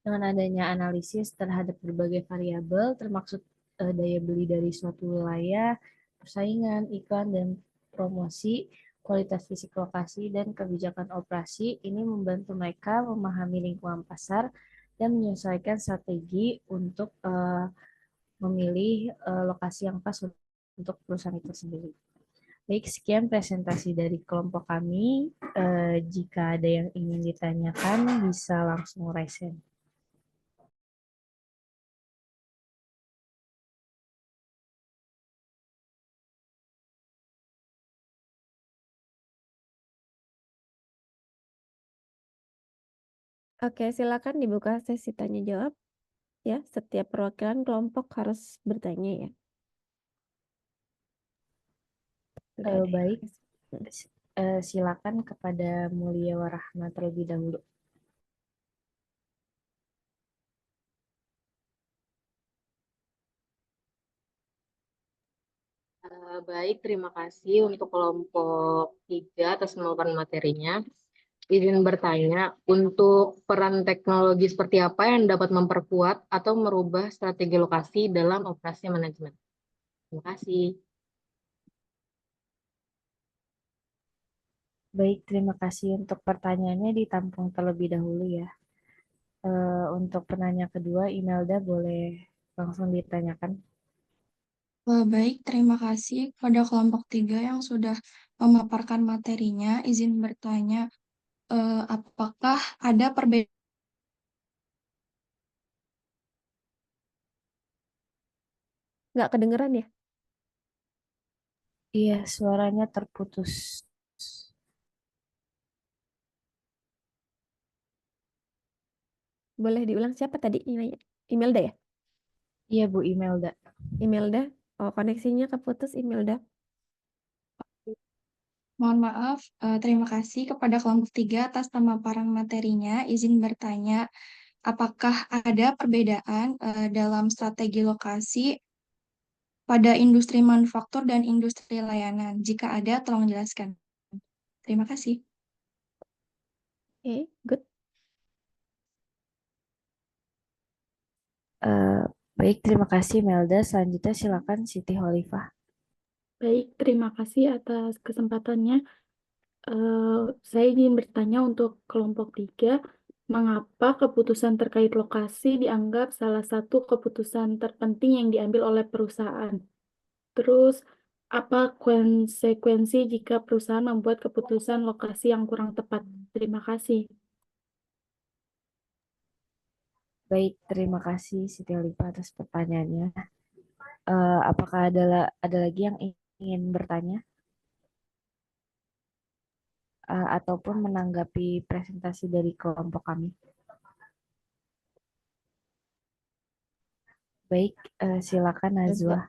Dengan adanya analisis terhadap berbagai variabel, termasuk daya beli dari suatu wilayah, persaingan, iklan, dan promosi, kualitas fisik lokasi, dan kebijakan operasi, ini membantu mereka memahami lingkungan pasar dan menyesuaikan strategi untuk memilih lokasi yang pas untuk perusahaan itu sendiri. Baik, sekian presentasi dari kelompok kami. Jika ada yang ingin ditanyakan, bisa langsung raise hand. Oke, silakan dibuka sesi tanya jawab. Ya, setiap perwakilan kelompok harus bertanya ya. Nggak ada yang Baik, raise. silakan kepada Mulia Warahmah terlebih dahulu. Baik, terima kasih untuk kelompok 3 atas pemaparan materinya. Izin bertanya, untuk peran teknologi seperti apa yang dapat memperkuat atau merubah strategi lokasi dalam operasi manajemen? Terima kasih. Baik, terima kasih untuk pertanyaannya ditampung terlebih dahulu ya. Untuk penanya kedua, Imelda boleh langsung ditanyakan. Baik, terima kasih kepada kelompok 3 yang sudah memaparkan materinya. Izin bertanya, apakah ada perbedaan Nggak kedengeran ya? Iya, suaranya terputus. Boleh diulang siapa tadi nanya? Imelda ya? Iya, Bu Imelda. Imelda? Oh, koneksinya keputus Imelda. Mohon maaf, terima kasih kepada kelompok 3 atas pemaparan materinya. Izin bertanya, apakah ada perbedaan dalam strategi lokasi pada industri manufaktur dan industri layanan? Jika ada, tolong jelaskan. Terima kasih. Oke, good. Baik, terima kasih Melda. Selanjutnya silakan Siti Holifah. Baik, terima kasih atas kesempatannya. Saya ingin bertanya untuk kelompok 3, mengapa keputusan terkait lokasi dianggap salah satu keputusan terpenting yang diambil oleh perusahaan? Terus, apa konsekuensi jika perusahaan membuat keputusan lokasi yang kurang tepat? Terima kasih. Baik, terima kasih Siti Holifah atas pertanyaannya. Apakah ada lagi yang ingin bertanya ataupun menanggapi presentasi dari kelompok kami? Baik, silakan Najwa. Najwa.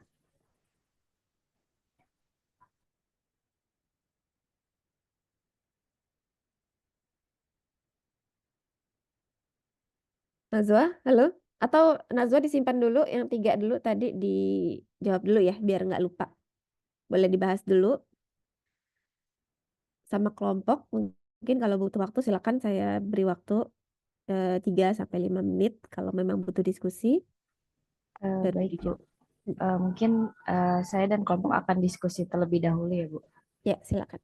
Najwa, halo? Atau Najwa disimpan dulu, yang 3 dulu tadi dijawab dulu ya, biar nggak lupa. Boleh dibahas dulu sama kelompok. Mungkin kalau butuh waktu silakan saya beri waktu 3 sampai 5 menit kalau memang butuh diskusi. Baru Baik, Bu. dijawab. Mungkin saya dan kelompok akan diskusi terlebih dahulu ya, Bu. Ya, silakan.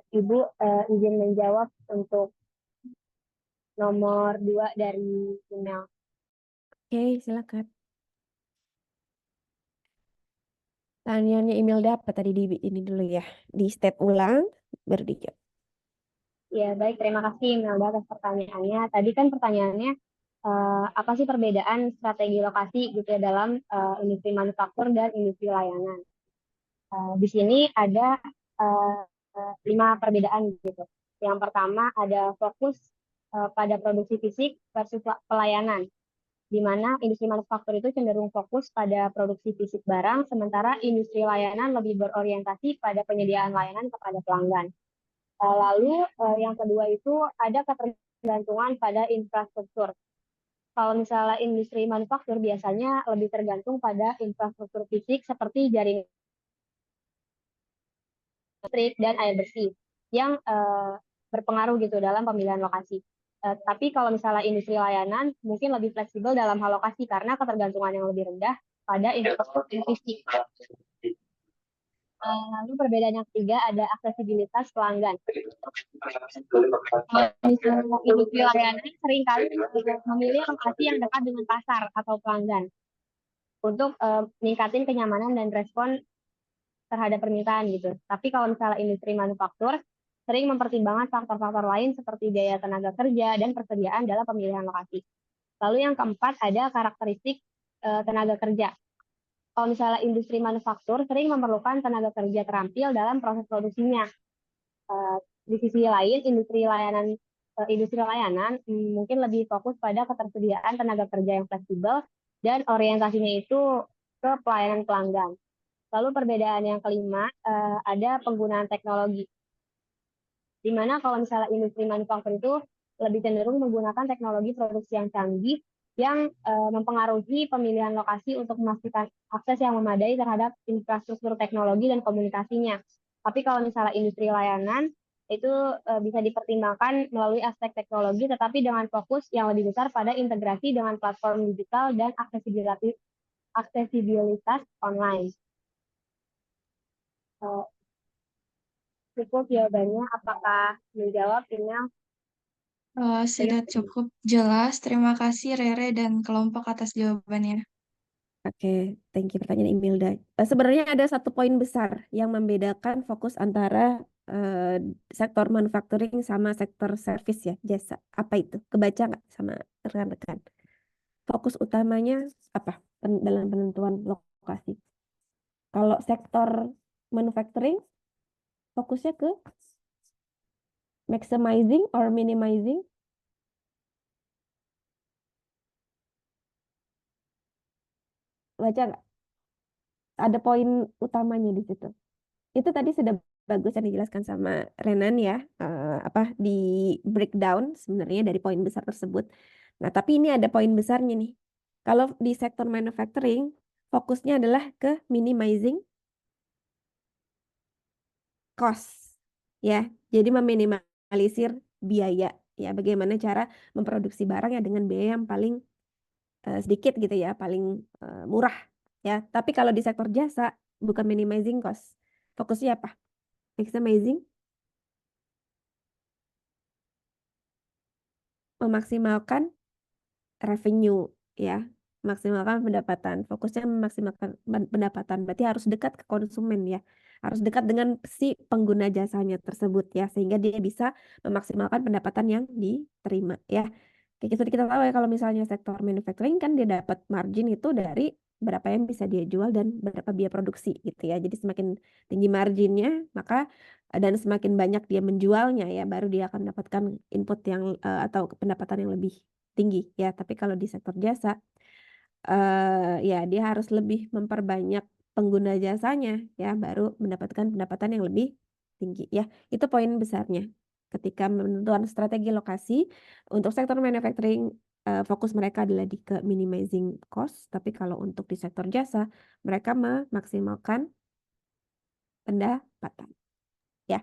Ibu izin menjawab untuk nomor 2 dari email. Oke, silakan. Tanyanya email apa tadi di ini dulu ya. Di step ulang baru dijawab. Ya, baik. Terima kasih Imelda atas pertanyaannya. Tadi kan pertanyaannya apa sih perbedaan strategi lokasi gitu ya dalam industri manufaktur dan industri layanan. Di sini ada 5 perbedaan gitu. Yang pertama ada fokus pada produksi fisik versus pelayanan, di mana industri manufaktur itu cenderung fokus pada produksi fisik barang, sementara industri layanan lebih berorientasi pada penyediaan layanan kepada pelanggan. Lalu yang kedua itu ada ketergantungan pada infrastruktur. Kalau misalnya industri manufaktur biasanya lebih tergantung pada infrastruktur fisik seperti jaringan listrik dan air bersih yang berpengaruh gitu dalam pemilihan lokasi. Tapi kalau misalnya industri layanan mungkin lebih fleksibel dalam hal lokasi karena ketergantungan yang lebih rendah pada infrastruktur fisik. Lalu perbedaan yang ketiga ada aksesibilitas pelanggan. Misalnya industri layanan seringkali memilih lokasi yang dekat dengan pasar atau pelanggan untuk meningkatkan kenyamanan dan respon terhadap permintaan gitu. Tapi kalau misalnya industri manufaktur sering mempertimbangkan faktor-faktor lain seperti biaya tenaga kerja dan persediaan dalam pemilihan lokasi. Lalu yang keempat ada karakteristik tenaga kerja. Kalau misalnya industri manufaktur sering memerlukan tenaga kerja terampil dalam proses produksinya. Di sisi lain, industri layanan mungkin lebih fokus pada ketersediaan tenaga kerja yang fleksibel dan orientasinya itu ke pelayanan pelanggan. Lalu perbedaan yang kelima ada penggunaan teknologi. Di mana kalau misalnya industri manufaktur itu lebih cenderung menggunakan teknologi produksi yang canggih yang mempengaruhi pemilihan lokasi untuk memastikan akses yang memadai terhadap infrastruktur teknologi dan komunikasinya. Tapi kalau misalnya industri layanan, itu bisa dipertimbangkan melalui aspek teknologi, tetapi dengan fokus yang lebih besar pada integrasi dengan platform digital dan aksesibilitas online. Cukup jawabannya, apakah menjawab Email? Sudah cukup jelas. Terima kasih Rere dan kelompok atas jawabannya. Oke, thank you pertanyaan Imelda. Sebenarnya ada satu poin besar yang membedakan fokus antara sektor manufacturing sama sektor service ya, jasa. Apa itu? Kebaca nggak sama rekan-rekan? Fokus utamanya apa dalam penentuan lokasi? Kalau sektor manufacturing, fokusnya ke maximizing or minimizing? Baca nggak? Ada poin utamanya di situ. Itu tadi sudah bagus yang dijelaskan sama Renan ya, apa di breakdown sebenarnya dari poin besar tersebut. Nah, tapi ini ada poin besarnya nih. Kalau di sektor manufacturing, fokusnya adalah ke minimizing cost, ya. Jadi meminimalisir biaya, ya. Bagaimana cara memproduksi barang ya dengan biaya yang paling sedikit gitu ya, paling murah, ya. Tapi kalau di sektor jasa, bukan minimizing cost. Fokusnya apa? Maximizing, memaksimalkan revenue ya, maksimalkan pendapatan. Fokusnya memaksimalkan pendapatan, berarti harus dekat ke konsumen ya, harus dekat dengan si pengguna jasanya tersebut ya, sehingga dia bisa memaksimalkan pendapatan yang diterima ya. Kayak gitu kita tahu ya, kalau misalnya sektor manufacturing kan dia dapat margin itu dari berapa yang bisa dia jual dan berapa biaya produksi gitu ya. Jadi semakin tinggi marginnya, maka dan semakin banyak dia menjualnya ya, baru dia akan mendapatkan input yang atau pendapatan yang lebih tinggi ya. Tapi kalau di sektor jasa ya dia harus lebih memperbanyak pengguna jasanya ya, baru mendapatkan pendapatan yang lebih tinggi ya. Itu poin besarnya ketika menentukan strategi lokasi. Untuk sektor manufacturing fokus mereka adalah di ke minimizing cost, tapi kalau untuk di sektor jasa mereka memaksimalkan pendapatan ya.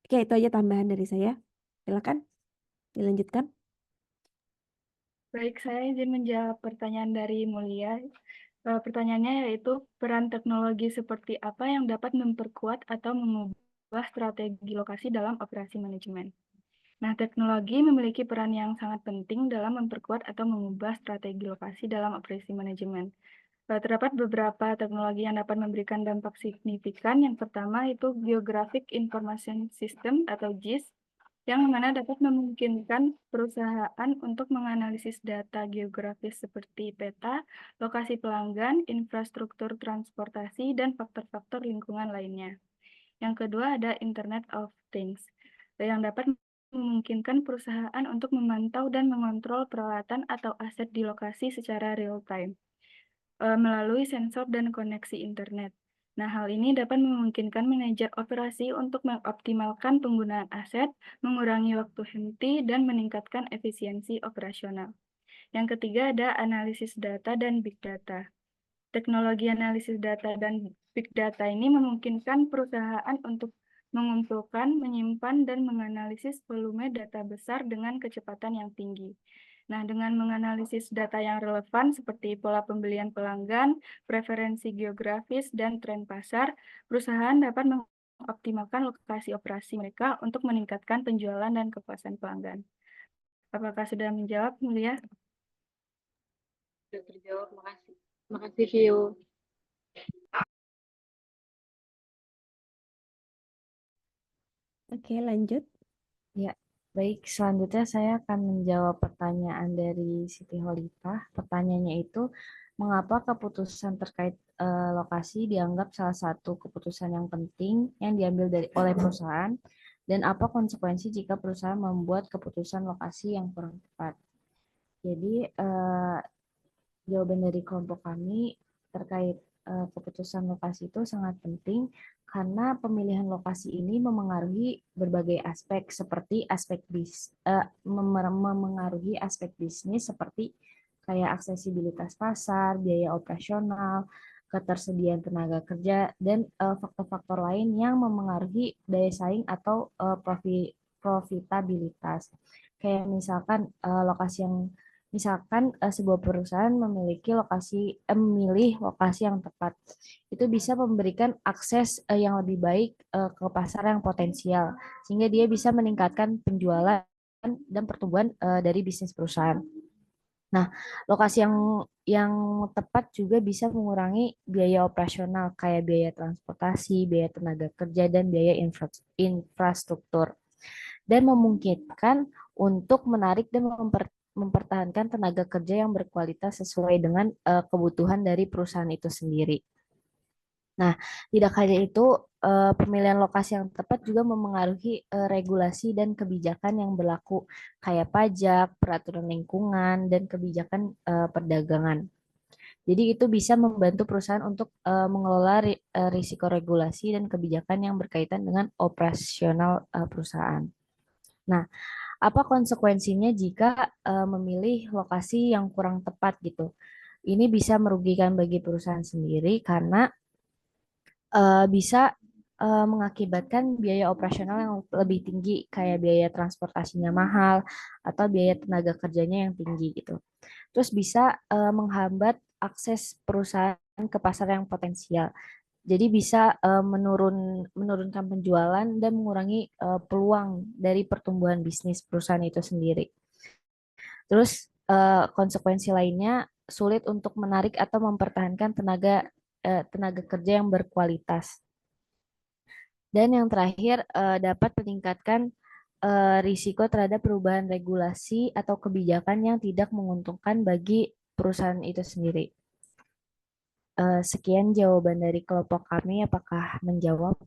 Oke, itu aja tambahan dari saya. Silakan dilanjutkan. Baik, saya izin menjawab pertanyaan dari Mulia. Pertanyaannya yaitu peran teknologi seperti apa yang dapat memperkuat atau mengubah strategi lokasi dalam operasi manajemen. Nah, teknologi memiliki peran yang sangat penting dalam memperkuat atau mengubah strategi lokasi dalam operasi manajemen. Terdapat beberapa teknologi yang dapat memberikan dampak signifikan. Yang pertama itu Geographic Information System atau GIS, yang mana dapat memungkinkan perusahaan untuk menganalisis data geografis seperti peta, lokasi pelanggan, infrastruktur transportasi, dan faktor-faktor lingkungan lainnya. Yang kedua ada Internet of Things, yang dapat memungkinkan perusahaan untuk memantau dan mengontrol peralatan atau aset di lokasi secara real-time melalui sensor dan koneksi internet. Nah, hal ini dapat memungkinkan manajer operasi untuk mengoptimalkan penggunaan aset, mengurangi waktu henti, dan meningkatkan efisiensi operasional. Yang ketiga ada analisis data dan big data. Teknologi analisis data dan big data ini memungkinkan perusahaan untuk mengumpulkan, menyimpan, dan menganalisis volume data besar dengan kecepatan yang tinggi. Nah, dengan menganalisis data yang relevan seperti pola pembelian pelanggan, preferensi geografis, dan tren pasar, perusahaan dapat mengoptimalkan lokasi operasi mereka untuk meningkatkan penjualan dan kepuasan pelanggan. Apakah sudah menjawab, Mulia? Sudah terjawab, makasih. Makasih, Vio. Oke, lanjut. Ya, baik. Selanjutnya saya akan menjawab pertanyaan dari Siti Holita. Pertanyaannya itu, mengapa keputusan terkait lokasi dianggap salah satu keputusan yang penting yang diambil oleh perusahaan, dan apa konsekuensi jika perusahaan membuat keputusan lokasi yang kurang tepat? Jadi, jawaban dari kelompok kami terkait keputusan lokasi itu sangat penting karena pemilihan lokasi ini memengaruhi berbagai aspek seperti memengaruhi aspek bisnis seperti kayak aksesibilitas pasar, biaya operasional, ketersediaan tenaga kerja, dan faktor-faktor lain yang memengaruhi daya saing atau profitabilitas. Kayak misalkan lokasi yang sebuah perusahaan memilih lokasi yang tepat. Itu bisa memberikan akses yang lebih baik ke pasar yang potensial, sehingga dia bisa meningkatkan penjualan dan pertumbuhan dari bisnis perusahaan. Nah, lokasi yang tepat juga bisa mengurangi biaya operasional kayak biaya transportasi, biaya tenaga kerja, dan biaya infrastruktur, dan memungkinkan untuk menarik dan mempertahankan tenaga kerja yang berkualitas sesuai dengan kebutuhan dari perusahaan itu sendiri. Nah, tidak hanya itu, pemilihan lokasi yang tepat juga memengaruhi regulasi dan kebijakan yang berlaku, kayak pajak, peraturan lingkungan, dan kebijakan perdagangan. Jadi itu bisa membantu perusahaan untuk mengelola risiko regulasi dan kebijakan yang berkaitan dengan operasional perusahaan. Nah, apa konsekuensinya jika memilih lokasi yang kurang tepat gitu? Ini bisa merugikan bagi perusahaan sendiri karena bisa mengakibatkan biaya operasional yang lebih tinggi, kayak biaya transportasinya mahal atau biaya tenaga kerjanya yang tinggi gitu. Terus bisa menghambat akses perusahaan ke pasar yang potensial. Jadi bisa menurunkan penjualan dan mengurangi peluang dari pertumbuhan bisnis perusahaan itu sendiri. Terus konsekuensi lainnya sulit untuk menarik atau mempertahankan tenaga kerja yang berkualitas. Dan yang terakhir dapat meningkatkan risiko terhadap perubahan regulasi atau kebijakan yang tidak menguntungkan bagi perusahaan itu sendiri. Sekian jawaban dari kelompok kami. Apakah menjawab?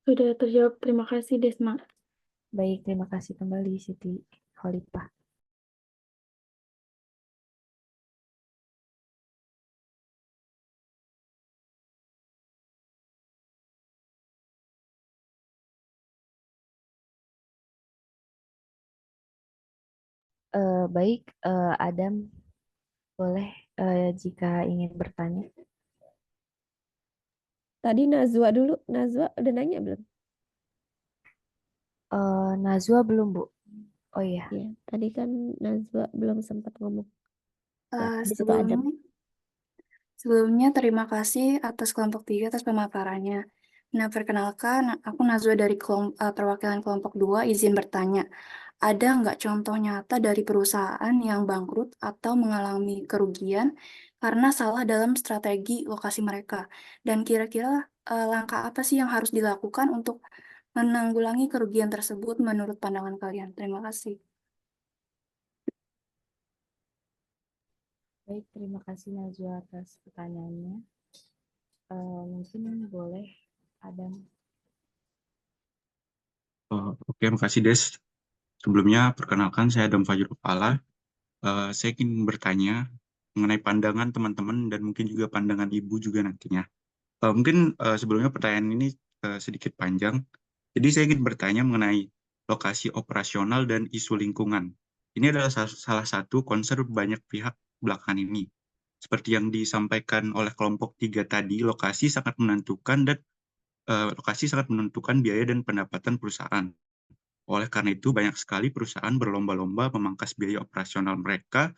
Sudah terjawab. Terima kasih, Desma. Baik, terima kasih kembali Siti Khalifah. Baik, Adam, boleh jika ingin bertanya. Tadi Nazwa dulu. Nazwa udah nanya belum? Nazwa belum, Bu. Oh iya. Iya, tadi kan Nazwa belum sempat ngomong. Ya, habis itu Adam. Sebelumnya terima kasih atas kelompok 3 atas pemaparannya. Nah, perkenalkan, aku Nazwa dari perwakilan kelompok 2 izin bertanya. Ada nggak contoh nyata dari perusahaan yang bangkrut atau mengalami kerugian karena salah dalam strategi lokasi mereka? Dan kira-kira langkah apa sih yang harus dilakukan untuk menanggulangi kerugian tersebut menurut pandangan kalian? Terima kasih. Baik, terima kasih Najwa atas pertanyaannya. Mungkin boleh Adam. Oke, makasih Des. Sebelumnya, perkenalkan saya Adam Fajrul Pala. Saya ingin bertanya mengenai pandangan teman-teman dan mungkin juga pandangan Ibu juga nantinya. Mungkin sebelumnya pertanyaan ini sedikit panjang. Jadi saya ingin bertanya mengenai lokasi operasional dan isu lingkungan. Ini adalah salah satu concern banyak pihak belakangan ini. Seperti yang disampaikan oleh kelompok 3 tadi, lokasi sangat menentukan biaya dan pendapatan perusahaan. Oleh karena itu, banyak sekali perusahaan berlomba-lomba memangkas biaya operasional mereka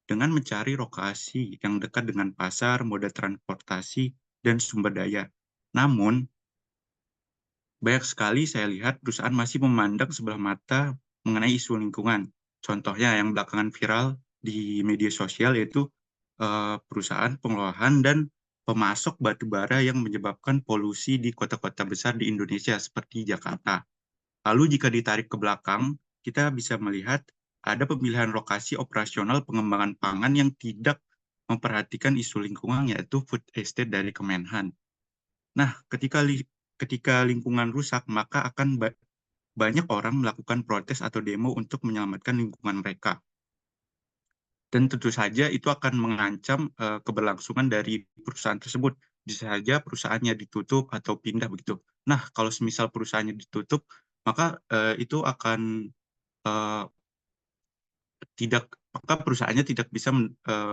dengan mencari lokasi yang dekat dengan pasar, moda transportasi, dan sumber daya. Namun, banyak sekali saya lihat perusahaan masih memandang sebelah mata mengenai isu lingkungan. Contohnya yang belakangan viral di media sosial yaitu perusahaan pengolahan dan pemasok batu bara yang menyebabkan polusi di kota-kota besar di Indonesia seperti Jakarta. Lalu jika ditarik ke belakang, kita bisa melihat ada pemilihan lokasi operasional pengembangan pangan yang tidak memperhatikan isu lingkungan, yaitu food estate dari Kemenhan. Nah, ketika lingkungan rusak, maka akan banyak orang melakukan protes atau demo untuk menyelamatkan lingkungan mereka. Dan tentu saja itu akan mengancam keberlangsungan dari perusahaan tersebut. Bisa saja perusahaannya ditutup atau pindah begitu. Nah, kalau semisal perusahaannya ditutup, maka itu akan eh, maka perusahaannya tidak bisa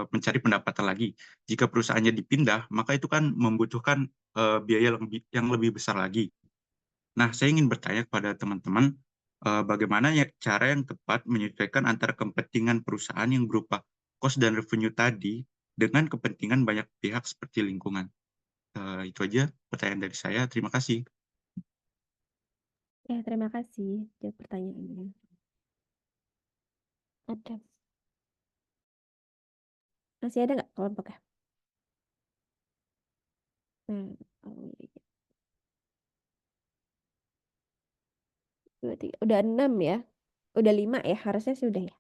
mencari pendapatan lagi. Jika perusahaannya dipindah, maka itu kan membutuhkan biaya yang lebih besar lagi. Nah, saya ingin bertanya kepada teman-teman, bagaimana cara yang tepat menyesuaikan antara kepentingan perusahaan yang berupa cost dan revenue tadi dengan kepentingan banyak pihak seperti lingkungan. Itu aja pertanyaan dari saya. Terima kasih. Ya, terima kasih jawab pertanyaannya. Ada. Masih ada nggak kelompoknya? Nah, oh, iya. 2, 3. Udah 6 ya? Udah 5 ya? Harusnya sudah ya?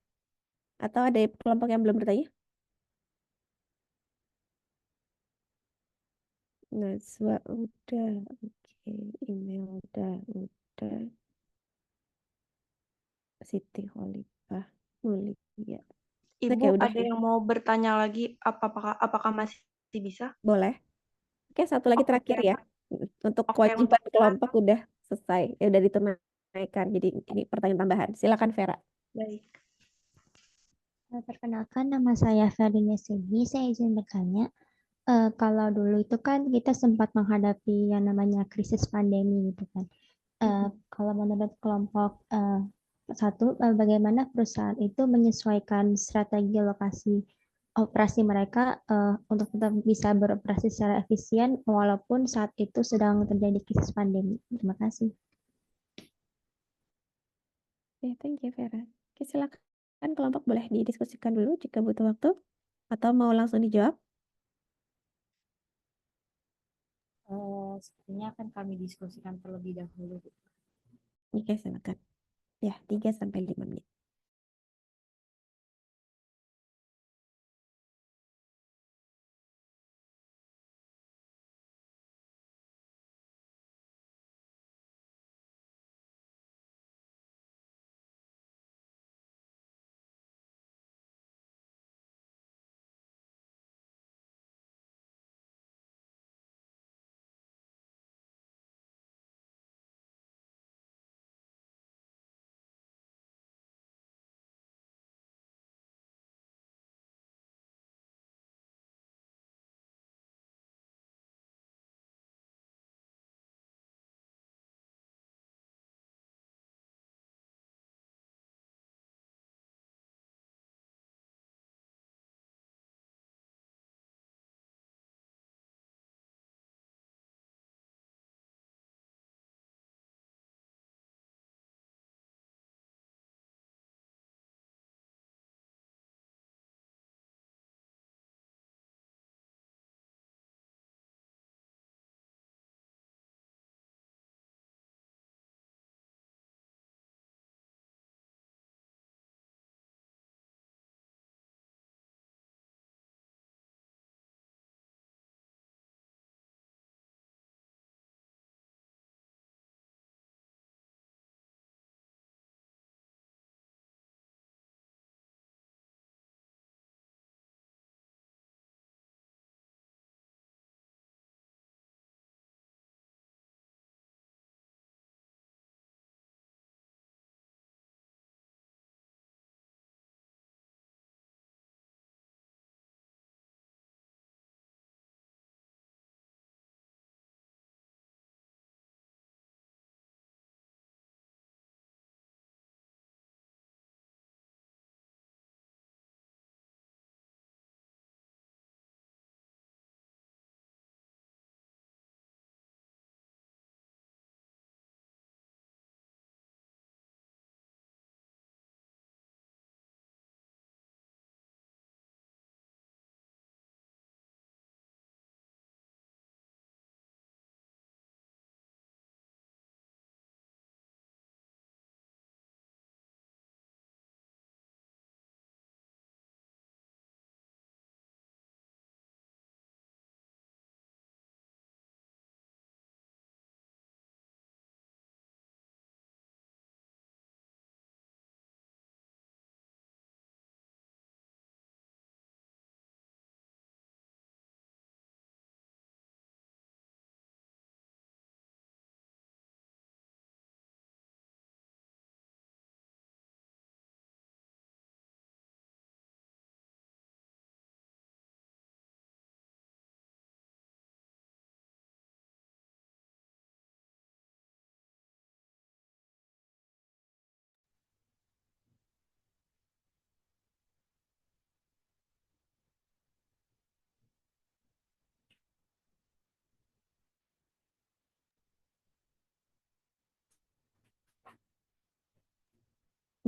Atau ada kelompok yang belum bertanya? Najwa udah. Oke. Email udah. Siti Khalifah. Mulia. Ibu, Oke, udah ada ya. yang mau bertanya lagi? Apakah masih bisa? Boleh. Oke, satu lagi Oke, terakhir ya. Untuk oke, kewajiban kelompok udah selesai. Ya udah ditunaikan. Jadi ini pertanyaan tambahan. Silakan Vera. baik. Perkenalkan, nama saya Ferdinand Sugi. Saya izin bertanya, kalau dulu itu kan kita sempat menghadapi yang namanya krisis pandemi gitu kan. Kalau menurut kelompok satu, bagaimana perusahaan itu menyesuaikan strategi lokasi operasi mereka untuk tetap bisa beroperasi secara efisien walaupun saat itu sedang terjadi krisis pandemi. Terima kasih. Oke, thank you Vera. Oke, silakan kelompok boleh didiskusikan dulu jika butuh waktu. Atau mau langsung dijawab? Sepertinya akan kami diskusikan terlebih dahulu. Oke, silakan. Ya, 3 sampai 5 menit.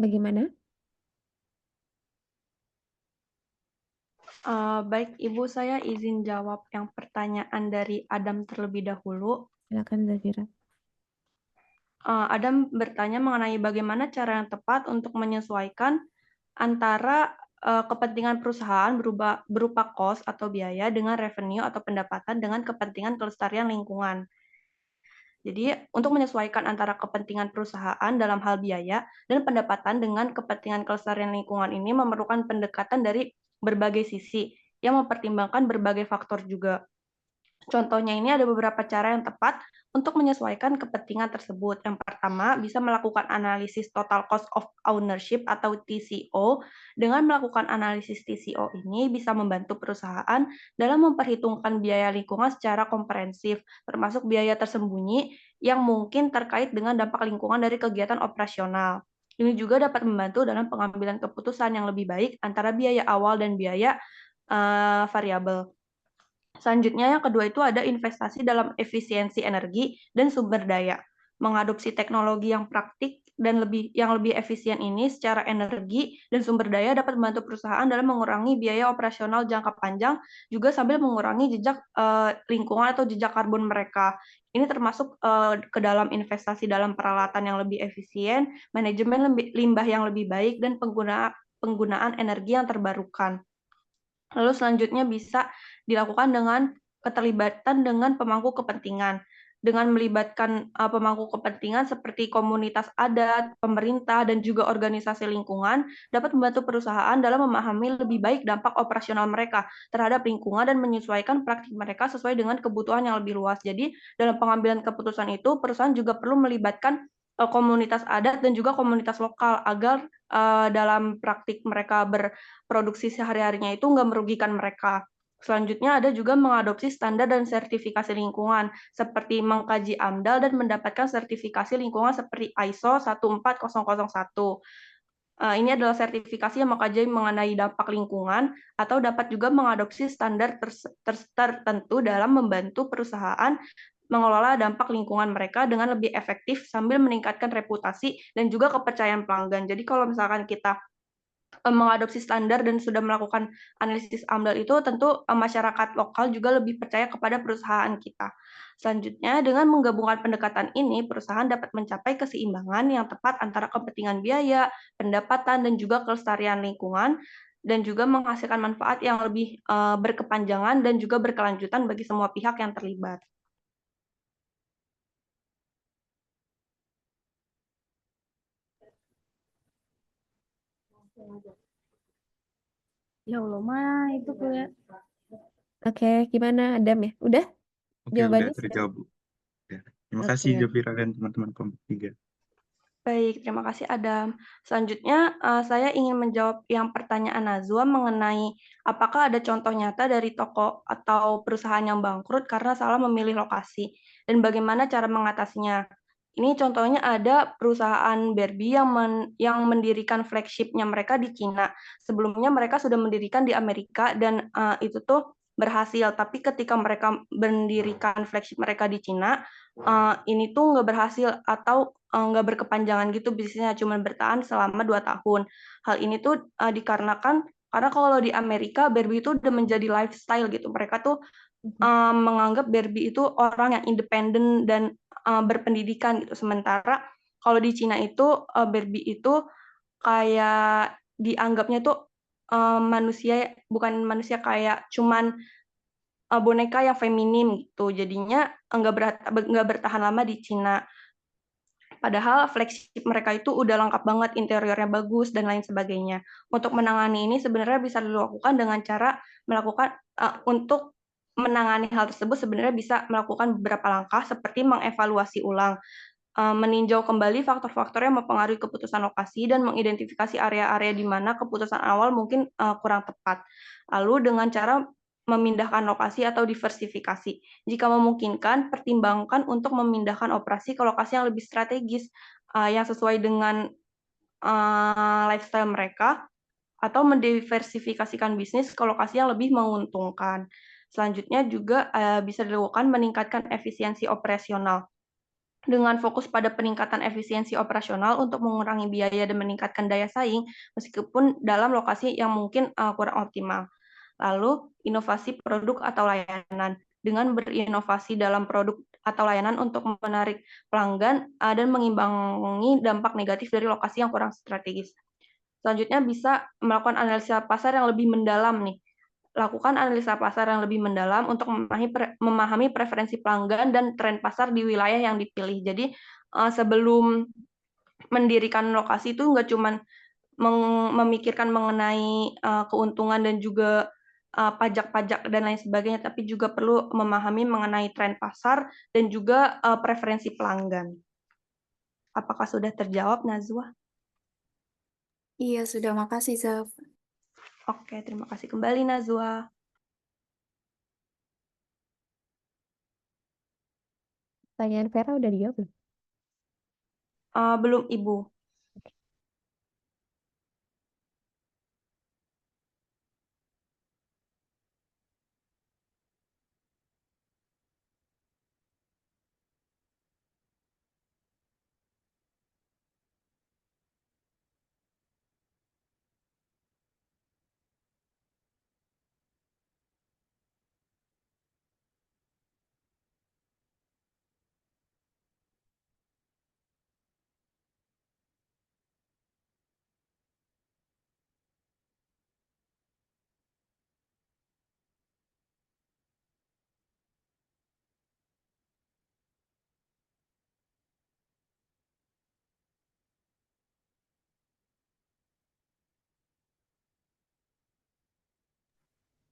Bagaimana? Baik, Ibu, saya izin jawab yang pertanyaan dari Adam terlebih dahulu. Silakan Zafira. Adam bertanya mengenai bagaimana cara yang tepat untuk menyesuaikan antara kepentingan perusahaan berupa cost atau biaya dengan revenue atau pendapatan dengan kepentingan kelestarian lingkungan. Jadi, untuk menyesuaikan antara kepentingan perusahaan dalam hal biaya dan pendapatan dengan kepentingan kelestarian lingkungan ini memerlukan pendekatan dari berbagai sisi yang mempertimbangkan berbagai faktor juga. Contohnya ini ada beberapa cara yang tepat untuk menyesuaikan kepentingan tersebut. Yang pertama, bisa melakukan analisis total cost of ownership atau TCO. Dengan melakukan analisis TCO ini bisa membantu perusahaan dalam memperhitungkan biaya lingkungan secara komprehensif, termasuk biaya tersembunyi yang mungkin terkait dengan dampak lingkungan dari kegiatan operasional. Ini juga dapat membantu dalam pengambilan keputusan yang lebih baik antara biaya awal dan biaya variabel. Selanjutnya yang kedua itu ada investasi dalam efisiensi energi dan sumber daya. Mengadopsi teknologi yang praktik dan yang lebih efisien ini secara energi dan sumber daya dapat membantu perusahaan dalam mengurangi biaya operasional jangka panjang juga sambil mengurangi jejak lingkungan atau jejak karbon mereka. Ini termasuk ke dalam investasi dalam peralatan yang lebih efisien, manajemen limbah yang lebih baik, dan penggunaan energi yang terbarukan. Lalu selanjutnya bisa dilakukan dengan keterlibatan dengan pemangku kepentingan. Dengan melibatkan pemangku kepentingan seperti komunitas adat, pemerintah, dan juga organisasi lingkungan dapat membantu perusahaan dalam memahami lebih baik dampak operasional mereka terhadap lingkungan dan menyesuaikan praktik mereka sesuai dengan kebutuhan yang lebih luas. Jadi dalam pengambilan keputusan itu perusahaan juga perlu melibatkan komunitas adat dan juga komunitas lokal agar dalam praktik mereka produksi sehari-harinya itu nggak merugikan mereka. Selanjutnya ada juga mengadopsi standar dan sertifikasi lingkungan, seperti mengkaji AMDAL dan mendapatkan sertifikasi lingkungan seperti ISO 14001. Ini adalah sertifikasi yang mengkaji mengenai dampak lingkungan atau dapat juga mengadopsi standar tertentu dalam membantu perusahaan mengelola dampak lingkungan mereka dengan lebih efektif sambil meningkatkan reputasi dan juga kepercayaan pelanggan. Jadi kalau misalkan kita mengadopsi standar dan sudah melakukan analisis AMDAL itu tentu masyarakat lokal juga lebih percaya kepada perusahaan kita. Selanjutnya, dengan menggabungkan pendekatan ini, perusahaan dapat mencapai keseimbangan yang tepat antara kepentingan biaya, pendapatan, dan juga kelestarian lingkungan, dan juga menghasilkan manfaat yang lebih berkepanjangan dan juga berkelanjutan bagi semua pihak yang terlibat. Ya Allah, mah itu kuliah. Oke, gimana Adam ya? Udah? Oke, Jawabannya udah terjawab, Bu. Ya. Terima Oke. kasih Zafira dan teman-teman kelompok 3. Baik, terima kasih Adam. Selanjutnya, saya ingin menjawab yang pertanyaan Nazwa mengenai apakah ada contoh nyata dari toko atau perusahaan yang bangkrut karena salah memilih lokasi, dan bagaimana cara mengatasinya. Ini contohnya ada perusahaan Barbie yang mendirikan flagship-nya mereka di Cina. Sebelumnya mereka sudah mendirikan di Amerika dan itu tuh berhasil. Tapi ketika mereka mendirikan flagship mereka di Cina, ini tuh nggak berhasil atau nggak berkepanjangan gitu bisnisnya, cuma bertahan selama 2 tahun. Hal ini tuh dikarenakan karena kalau di Amerika Barbie itu udah menjadi lifestyle gitu. Mereka tuh menganggap Barbie itu orang yang independen dan berpendidikan gitu. Sementara kalau di Cina itu Barbie itu kayak dianggapnya tuh manusia, bukan manusia, kayak cuman boneka yang feminim gitu. Jadinya nggak bertahan lama di Cina. Padahal flagship mereka itu udah lengkap banget, interiornya bagus dan lain sebagainya. Untuk menangani ini sebenarnya bisa dilakukan dengan cara untuk menangani hal tersebut sebenarnya bisa melakukan beberapa langkah seperti mengevaluasi ulang, meninjau kembali faktor-faktor yang mempengaruhi keputusan lokasi dan mengidentifikasi area-area di mana keputusan awal mungkin kurang tepat. Lalu dengan cara memindahkan lokasi atau diversifikasi. Jika memungkinkan, pertimbangkan untuk memindahkan operasi ke lokasi yang lebih strategis, yang sesuai dengan lifestyle mereka, atau mendiversifikasikan bisnis ke lokasi yang lebih menguntungkan. Selanjutnya juga bisa dilakukan meningkatkan efisiensi operasional. dengan fokus pada peningkatan efisiensi operasional untuk mengurangi biaya dan meningkatkan daya saing, meskipun dalam lokasi yang mungkin kurang optimal. Lalu, inovasi produk atau layanan. Dengan berinovasi dalam produk atau layanan untuk menarik pelanggan dan mengimbangi dampak negatif dari lokasi yang kurang strategis. Selanjutnya bisa melakukan analisa pasar yang lebih mendalam nih. Lakukan analisa pasar yang lebih mendalam untuk memahami preferensi pelanggan dan tren pasar di wilayah yang dipilih. Jadi sebelum mendirikan lokasi itu nggak cuma memikirkan mengenai keuntungan dan juga pajak-pajak dan lain sebagainya, tapi juga perlu memahami mengenai tren pasar dan juga preferensi pelanggan. Apakah sudah terjawab, Nazwa? Iya, sudah. Makasih, Zaf. Oke, terima kasih kembali, Nazwa. Pertanyaan Vera udah dijawab belum? Belum, Ibu.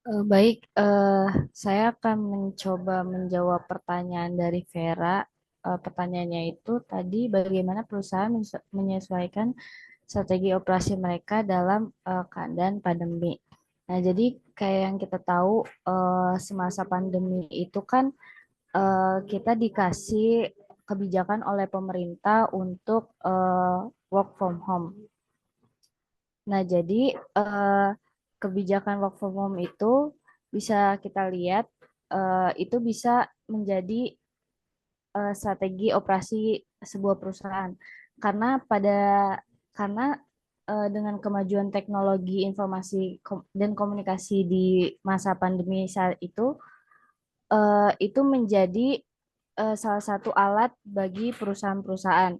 Baik, saya akan mencoba menjawab pertanyaan dari Vera. Pertanyaannya itu tadi bagaimana perusahaan menyesuaikan strategi operasi mereka dalam keadaan pandemi. Nah, jadi kayak yang kita tahu semasa pandemi itu kan kita dikasih kebijakan oleh pemerintah untuk work from home. Nah, jadi kebijakan work from home itu bisa kita lihat itu bisa menjadi strategi operasi sebuah perusahaan karena dengan kemajuan teknologi informasi dan komunikasi di masa pandemi saat itu menjadi salah satu alat bagi perusahaan-perusahaan.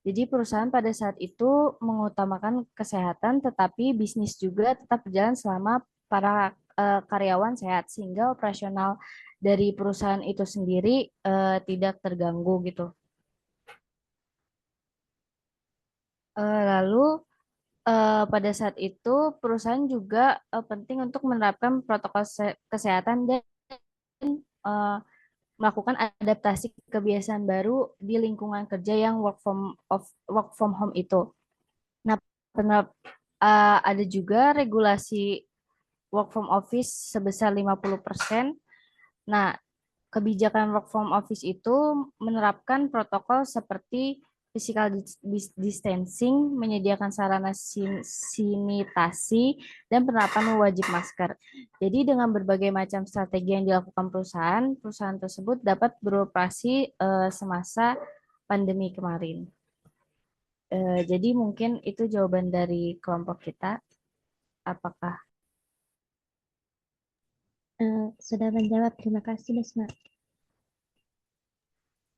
Jadi perusahaan pada saat itu mengutamakan kesehatan, tetapi bisnis juga tetap berjalan selama para karyawan sehat, sehingga operasional dari perusahaan itu sendiri tidak terganggu gitu. Lalu pada saat itu perusahaan juga penting untuk menerapkan protokol kesehatan dan melakukan adaptasi kebiasaan baru di lingkungan kerja yang work from home itu. Nah, ada juga regulasi work from office sebesar 50%. Nah, kebijakan work from office itu menerapkan protokol seperti physical distancing, menyediakan sarana sanitasi, dan penerapan wajib masker. Jadi dengan berbagai macam strategi yang dilakukan perusahaan tersebut dapat beroperasi semasa pandemi kemarin. Jadi mungkin itu jawaban dari kelompok kita. Apakah Sudah menjawab. Terima kasih, Desma.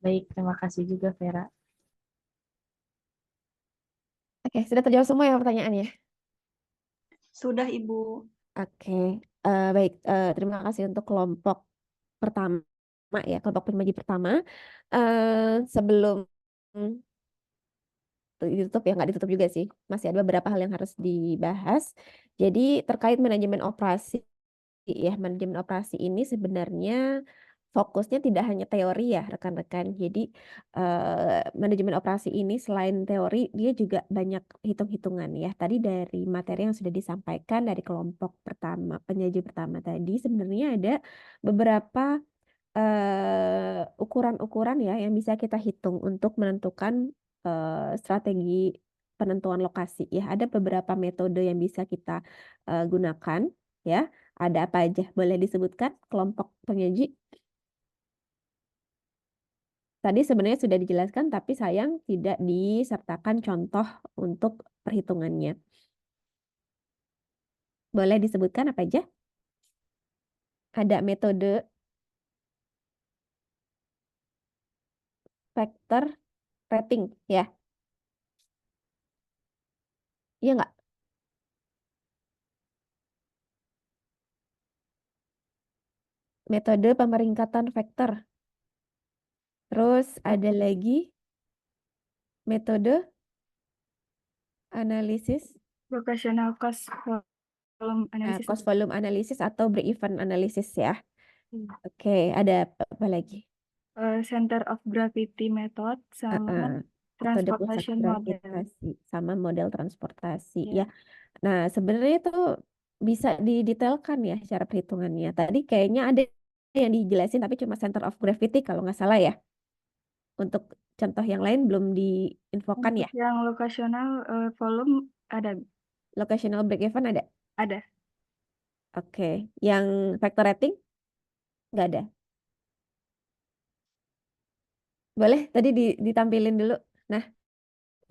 baik? Terima kasih juga, Vera. Oke, sudah terjawab semua ya pertanyaannya? Sudah, Ibu. Oke, baik. Terima kasih untuk kelompok pertama ya, kelompok penyaji pertama. Sebelum ditutup ya, nggak ditutup juga sih. Masih ada beberapa hal yang harus dibahas. Jadi terkait manajemen operasi ya, manajemen operasi ini sebenarnya fokusnya tidak hanya teori ya rekan-rekan. Jadi manajemen operasi ini selain teori dia juga banyak hitung-hitungan ya. Tadi dari materi yang sudah disampaikan dari kelompok pertama, penyaji pertama tadi sebenarnya ada beberapa ukuran-ukuran ya yang bisa kita hitung untuk menentukan strategi penentuan lokasi ya. Ada beberapa metode yang bisa kita gunakan ya. Ada apa aja? Boleh disebutkan kelompok penyaji? Tadi sebenarnya sudah dijelaskan, tapi sayang tidak disertakan contoh untuk perhitungannya. Boleh disebutkan apa aja? Ada metode factor rating, ya. Iya nggak? Metode pemeringkatan vektor. Terus ada lagi metode analisis Vocational cost volume analysis. cost volume analysis atau break-even analysis ya. Hmm. Oke, ada apa lagi? Center of gravity method sama Metode pusat transportation model. gravitasi sama model transportasi Ya. ya. Nah, sebenarnya itu bisa didetailkan ya cara perhitungannya. Tadi kayaknya ada yang dijelasin tapi cuma center of gravity kalau nggak salah ya. Untuk contoh yang lain belum diinfokan ya. Untuk yang locational volume ada. Locational break-even ada? Ada. Oke. Yang factor rating? Nggak ada. Boleh tadi ditampilin dulu. Nah,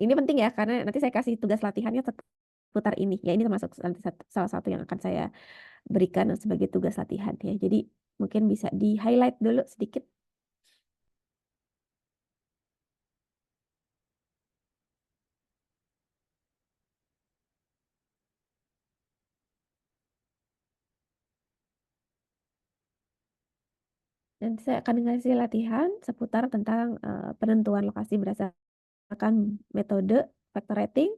ini penting ya karena nanti saya kasih tugas latihannya seputar ini. Ya, ini termasuk salah satu yang akan saya berikan sebagai tugas latihan ya. Jadi mungkin bisa di-highlight dulu sedikit. Nanti saya akan ngasih latihan seputar tentang penentuan lokasi berdasarkan metode factor rating,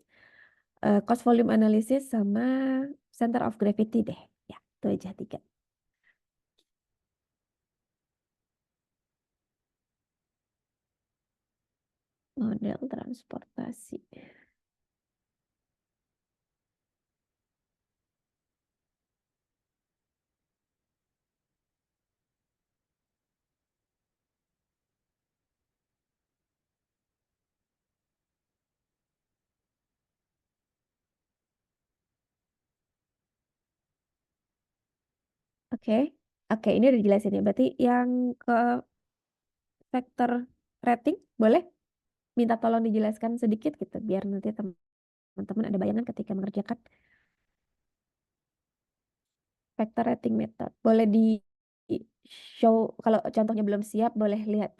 cost volume analysis, sama center of gravity deh. Ya, itu aja 3. Model transportasi. Oke, oke, ini udah dijelasin ya. Berarti yang ke factor rating boleh minta tolong dijelaskan sedikit gitu, biar nanti teman-teman ada bayangan ketika mengerjakan factor rating method. Boleh di show kalau contohnya belum siap, boleh lihat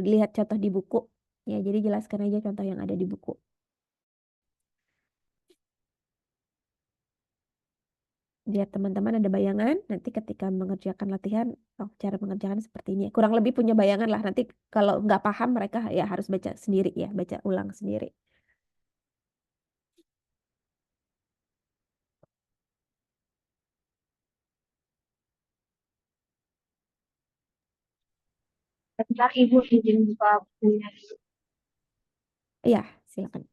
lihat contoh di buku. Ya, jadi jelaskan aja contoh yang ada di buku. Biar teman-teman ada bayangan, nanti ketika mengerjakan latihan, oh, cara mengerjakan seperti ini. Kurang lebih punya bayangan lah. Nanti kalau nggak paham mereka ya harus baca sendiri ya, baca ulang sendiri. Bentar, Ibu izin buka bukunya. Iya, silakan.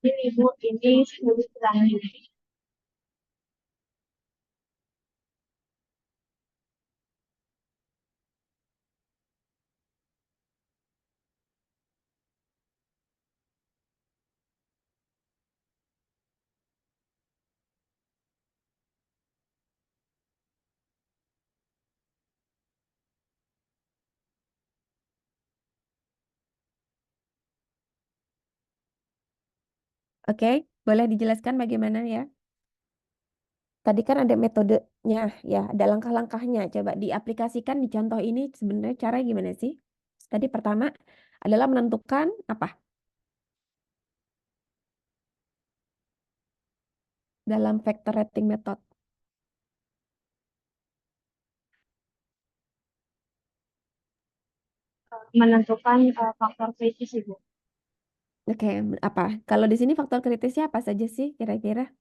Mungkin Ibu ini lebih kurang. Oke, boleh dijelaskan bagaimana ya? Tadi kan ada metodenya, ya, ada langkah-langkahnya. Coba diaplikasikan di contoh ini sebenarnya caranya gimana sih? Tadi pertama adalah menentukan apa? Dalam factor rating method. Menentukan faktor kritis Ibu. Oke, apa? Kalau di sini faktor kritisnya apa saja sih kira-kira?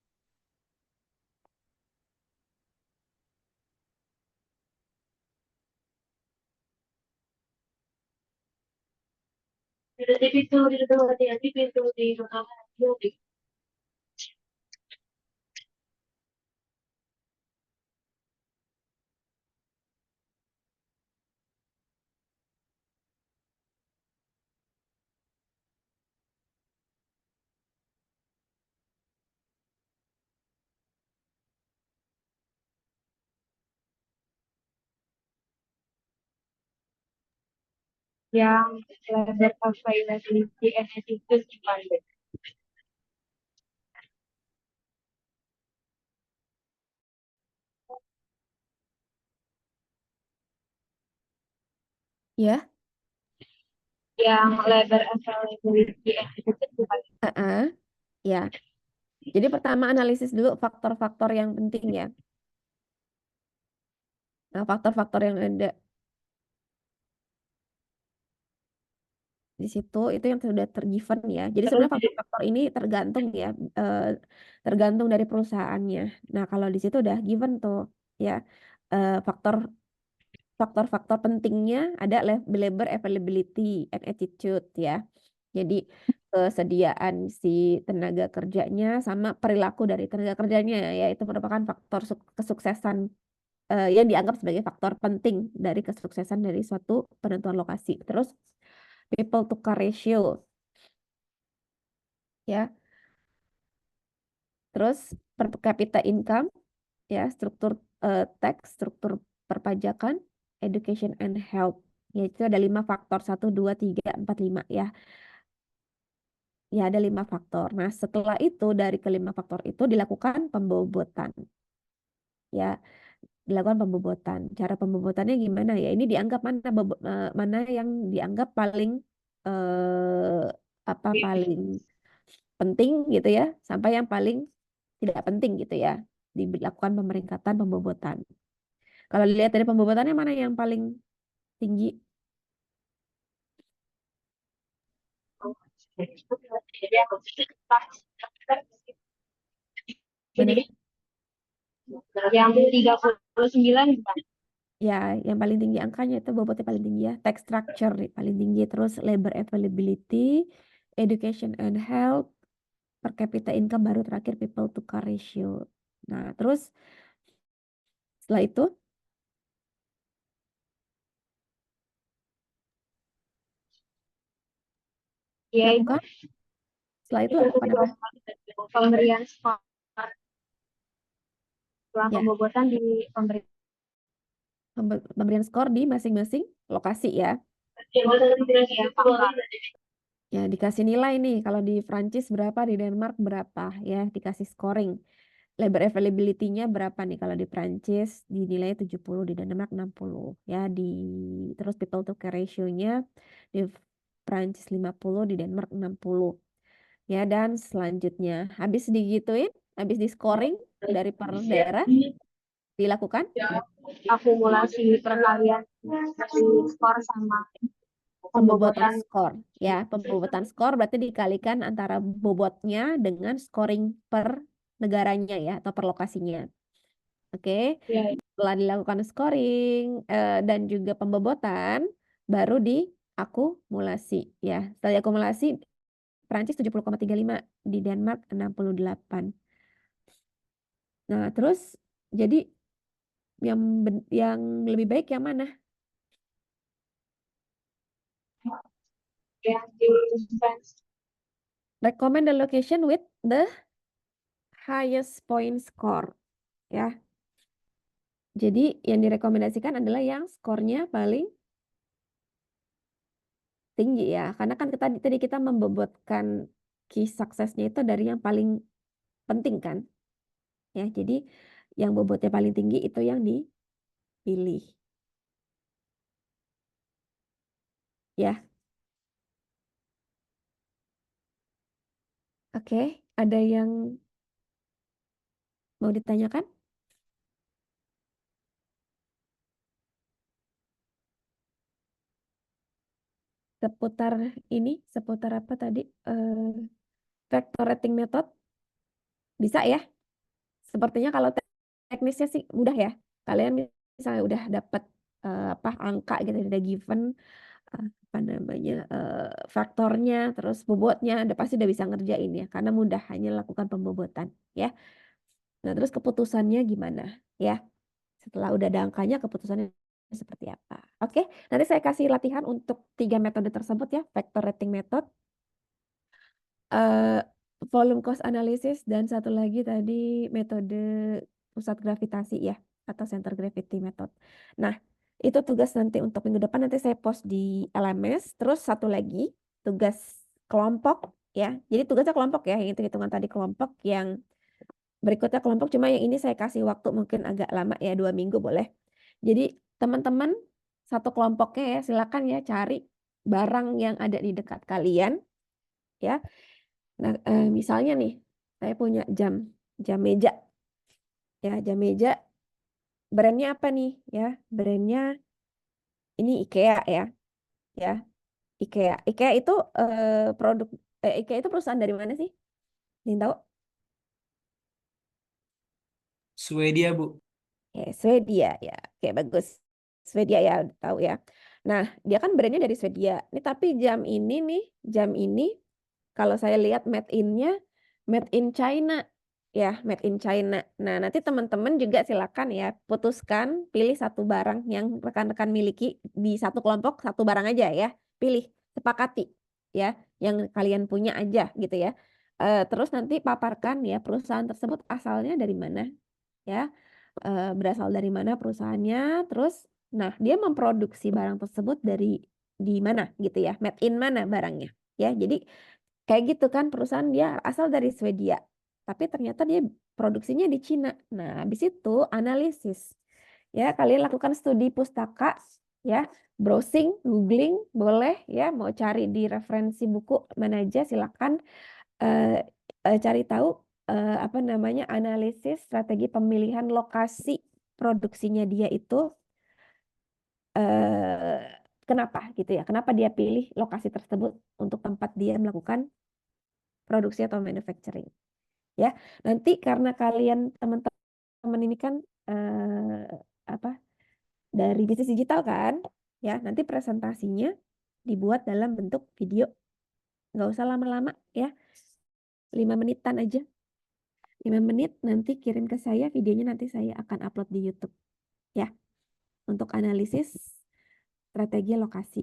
Di pintu di pintu di yang level availability and attitude dependent. Ya, Yang level availability and attitude dependent. ya. Jadi pertama analisis dulu faktor-faktor yang penting ya. Nah, faktor-faktor yang ada di situ itu yang sudah tergiven ya. Jadi sebenarnya faktor-faktor ini tergantung ya, tergantung dari perusahaannya. Nah, kalau di situ udah given tuh ya, faktor-faktor pentingnya ada labor availability and attitude ya. Jadi kesediaan si tenaga kerjanya sama perilaku dari tenaga kerjanya ya, itu merupakan faktor kesuksesan yang dianggap sebagai faktor penting dari kesuksesan dari suatu penentuan lokasi. Terus people to car ratio ya. Terus per capita income ya, struktur tax, struktur perpajakan, education and health. Yaitu ada 5 faktor, 1, 2, 3, 4, 5 ya. Ya, ada 5 faktor. Nah, setelah itu dari kelima faktor itu dilakukan pembobotan. Ya, dilakukan pembobotan. Cara pembobotannya gimana ya? Ini dianggap mana yang dianggap paling paling penting gitu ya, sampai yang paling tidak penting gitu ya. Dilakukan pemeringkatan pembobotan. Kalau dilihat dari pembobotannya mana yang paling tinggi? Benar? Yang 39 Pak. Ya, yang paling tinggi angkanya itu bobotnya paling tinggi ya. Tax structure paling tinggi, terus labor availability, education and health, per capita income, baru terakhir people to car ratio. Nah, terus setelah itu Ya, lakukan. Setelah itu apa namanya? Pemberian skor. Setelah Ya. pembobotan di Pemberian skor di masing-masing lokasi ya. Ya, dikasih nilai nih. Kalau di Prancis berapa, di Denmark berapa ya, dikasih scoring. Labor availability-nya berapa nih kalau di Prancis, dinilai 70, di Denmark 60 ya. Terus people to care ratio-nya di Prancis 50, di Denmark 60 ya. Dan selanjutnya habis digituin, habis di scoring dari per daerah, dilakukan akumulasi perkalian dari skor sama pembobotan skor ya. Pembobotan skor berarti dikalikan antara bobotnya dengan scoring per negaranya ya, atau per lokasinya. Oke. Ya. Setelah dilakukan scoring dan juga pembobotan, baru diakumulasi ya. Setelah diakumulasi Prancis 70,35, di Denmark 68. Nah, terus jadi yang lebih baik yang mana? Ya, di France. Recommend the location with the highest point score, ya. Jadi yang direkomendasikan adalah yang skornya paling tinggi ya, karena kan tadi kita membobotkan key suksesnya itu dari yang paling penting kan, ya. Jadi yang bobotnya paling tinggi itu yang dipilih, ya. Oke, ada yang mau ditanyakan? Seputar apa tadi? Factor rating method, bisa ya? Sepertinya kalau teknisnya sih mudah ya. Kalian misalnya udah dapat angka gitu, udah given faktornya, terus bobotnya, pasti udah bisa ngerjain ya, karena mudah, hanya lakukan pembobotan ya. Nah, terus keputusannya gimana ya? Setelah udah ada angkanya, keputusannya seperti apa? Oke, nanti saya kasih latihan untuk 3 metode tersebut ya, factor rating method, volume cost analysis, dan satu lagi tadi metode pusat gravitasi ya, atau center gravity method. Nah, itu tugas nanti untuk minggu depan, nanti saya post di LMS. Terus satu lagi tugas kelompok ya. Jadi tugasnya kelompok ya, yang hitung-hitungan tadi kelompok, yang berikutnya kelompok, cuma yang ini saya kasih waktu mungkin agak lama ya, 2 minggu boleh. Jadi teman-teman satu kelompoknya ya, silakan ya cari barang yang ada di dekat kalian ya. Nah, misalnya nih, saya punya jam meja ya, jam meja brandnya apa nih ya? Brandnya ini IKEA ya. IKEA itu IKEA itu perusahaan dari mana sih? Ingin tahu? Swedia, Bu. Swedia ya. Oke, bagus. Swedia ya, udah tahu ya. Nah, dia kan brandnya dari Swedia. Nih, tapi jam ini kalau saya lihat made in-nya made in China ya, made in China. Nah, nanti teman-teman juga silakan ya, putuskan, pilih satu barang yang rekan-rekan miliki di satu kelompok, satu barang aja ya. Pilih, sepakati ya, yang kalian punya aja gitu ya. Terus nanti paparkan ya, perusahaan tersebut asalnya dari mana ya. Berasal dari mana perusahaannya, terus nah dia memproduksi barang tersebut di mana gitu ya, made in mana barangnya ya. Jadi kayak gitu kan, perusahaan dia asal dari Swedia tapi ternyata dia produksinya di Cina. Nah, habis itu analisis ya, kalian lakukan studi pustaka ya, browsing, googling boleh ya, mau cari di referensi buku mana aja silakan, cari tahu analisis strategi pemilihan lokasi produksinya dia itu, kenapa gitu ya, kenapa dia pilih lokasi tersebut untuk tempat dia melakukan produksi atau manufacturing ya. Nanti karena kalian teman-teman ini kan dari bisnis digital kan ya, nanti presentasinya dibuat dalam bentuk video, nggak usah lama-lama ya, 5 menitan aja. 5 menit, nanti kirim ke saya videonya, nanti saya akan upload di YouTube ya, untuk analisis strategi lokasi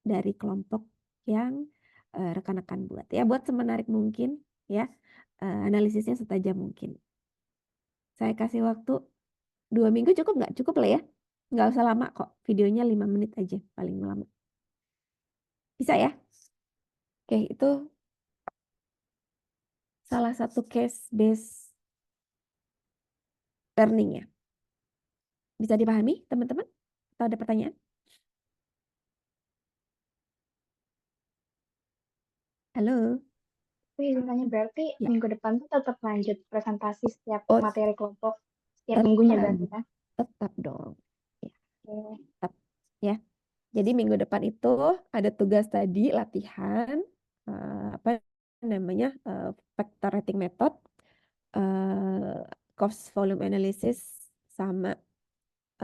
dari kelompok yang rekan-rekan buat ya, buat semenarik mungkin ya, analisisnya setajam mungkin. Saya kasih waktu 2 minggu, cukup nggak? Cukup lah ya, nggak usah lama kok, videonya 5 menit aja paling lama, bisa ya. Oke, itu salah satu case based learning ya. Bisa dipahami teman-teman? Atau ada pertanyaan? Halo? Tanya berarti Ya. minggu depan tuh tetap lanjut presentasi setiap Oh, materi kelompok setiap minggunya berarti kan? tetap dong. Ya, Oke. tetap ya. Jadi minggu depan itu ada tugas tadi, latihan factor rating method, cost volume analysis, sama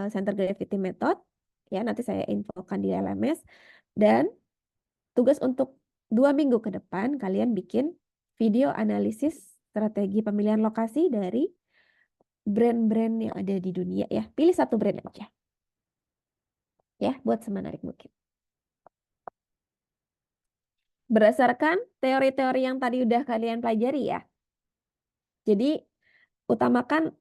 center gravity method ya, nanti saya infokan di LMS. Dan tugas untuk 2 minggu ke depan kalian bikin video analisis strategi pemilihan lokasi dari brand-brand yang ada di dunia ya. Pilih satu brand aja. Ya, buat semenarik mungkin. Berdasarkan teori-teori yang tadi udah kalian pelajari ya. Jadi utamakan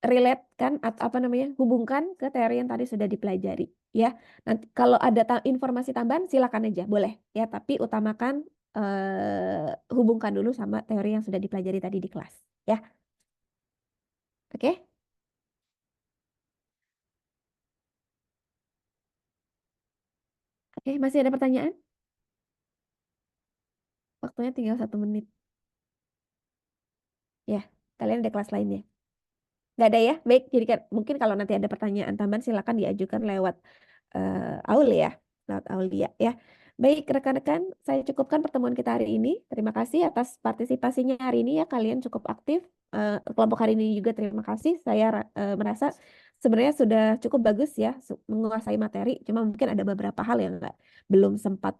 relate kan atau apa namanya? Hubungkan ke teori yang tadi sudah dipelajari ya. Nanti kalau ada informasi tambahan silakan aja, boleh ya, tapi utamakan hubungkan dulu sama teori yang sudah dipelajari tadi di kelas ya. Oke? Oke, masih ada pertanyaan? Waktunya tinggal 1 menit. Ya, kalian ada kelas lainnya? Nggak ada ya? Baik, jadi mungkin kalau nanti ada pertanyaan tambahan silakan diajukan lewat Aulia, lewat Aulia ya. Baik, rekan-rekan, saya cukupkan pertemuan kita hari ini. Terima kasih atas partisipasinya hari ini ya, kalian cukup aktif. Kelompok hari ini juga terima kasih. Saya merasa sebenarnya sudah cukup bagus ya menguasai materi. Cuma mungkin ada beberapa hal yang belum sempat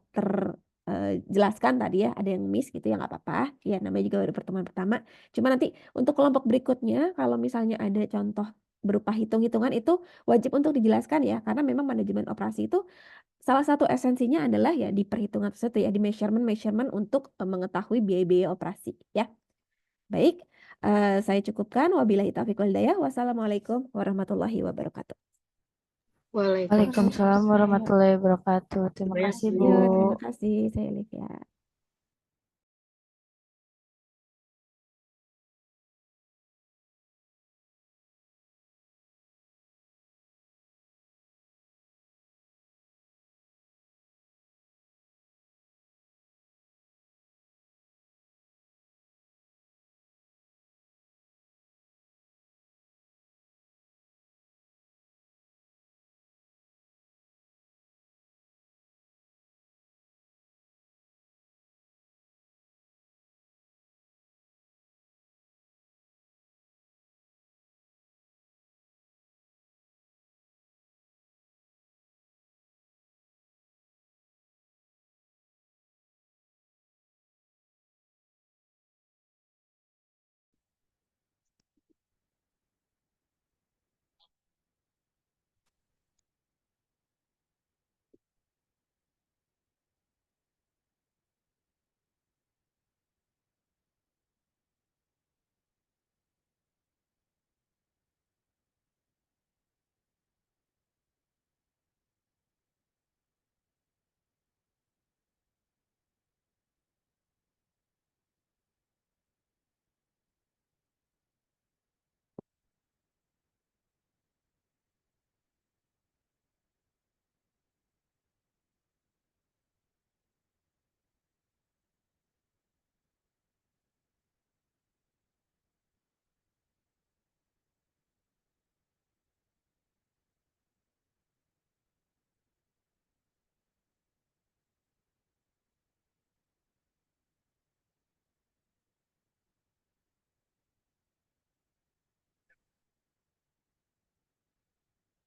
jelaskan tadi ya, ada yang miss gitu ya, nggak apa-apa ya, namanya juga baru pertemuan pertama. Cuma nanti untuk kelompok berikutnya kalau misalnya ada contoh berupa hitung-hitungan itu wajib untuk dijelaskan ya, karena memang manajemen operasi itu salah satu esensinya adalah ya di perhitungan tersebut ya, di measurement untuk mengetahui biaya-biaya operasi ya. Baik, saya cukupkan. Wabillahi taufiq wal hidayah. Wassalamualaikum warahmatullahi wabarakatuh. Waalaikumsalam warahmatullahi wabarakatuh. Terima kasih, Bu. Ya, terima kasih. Saya Olivia.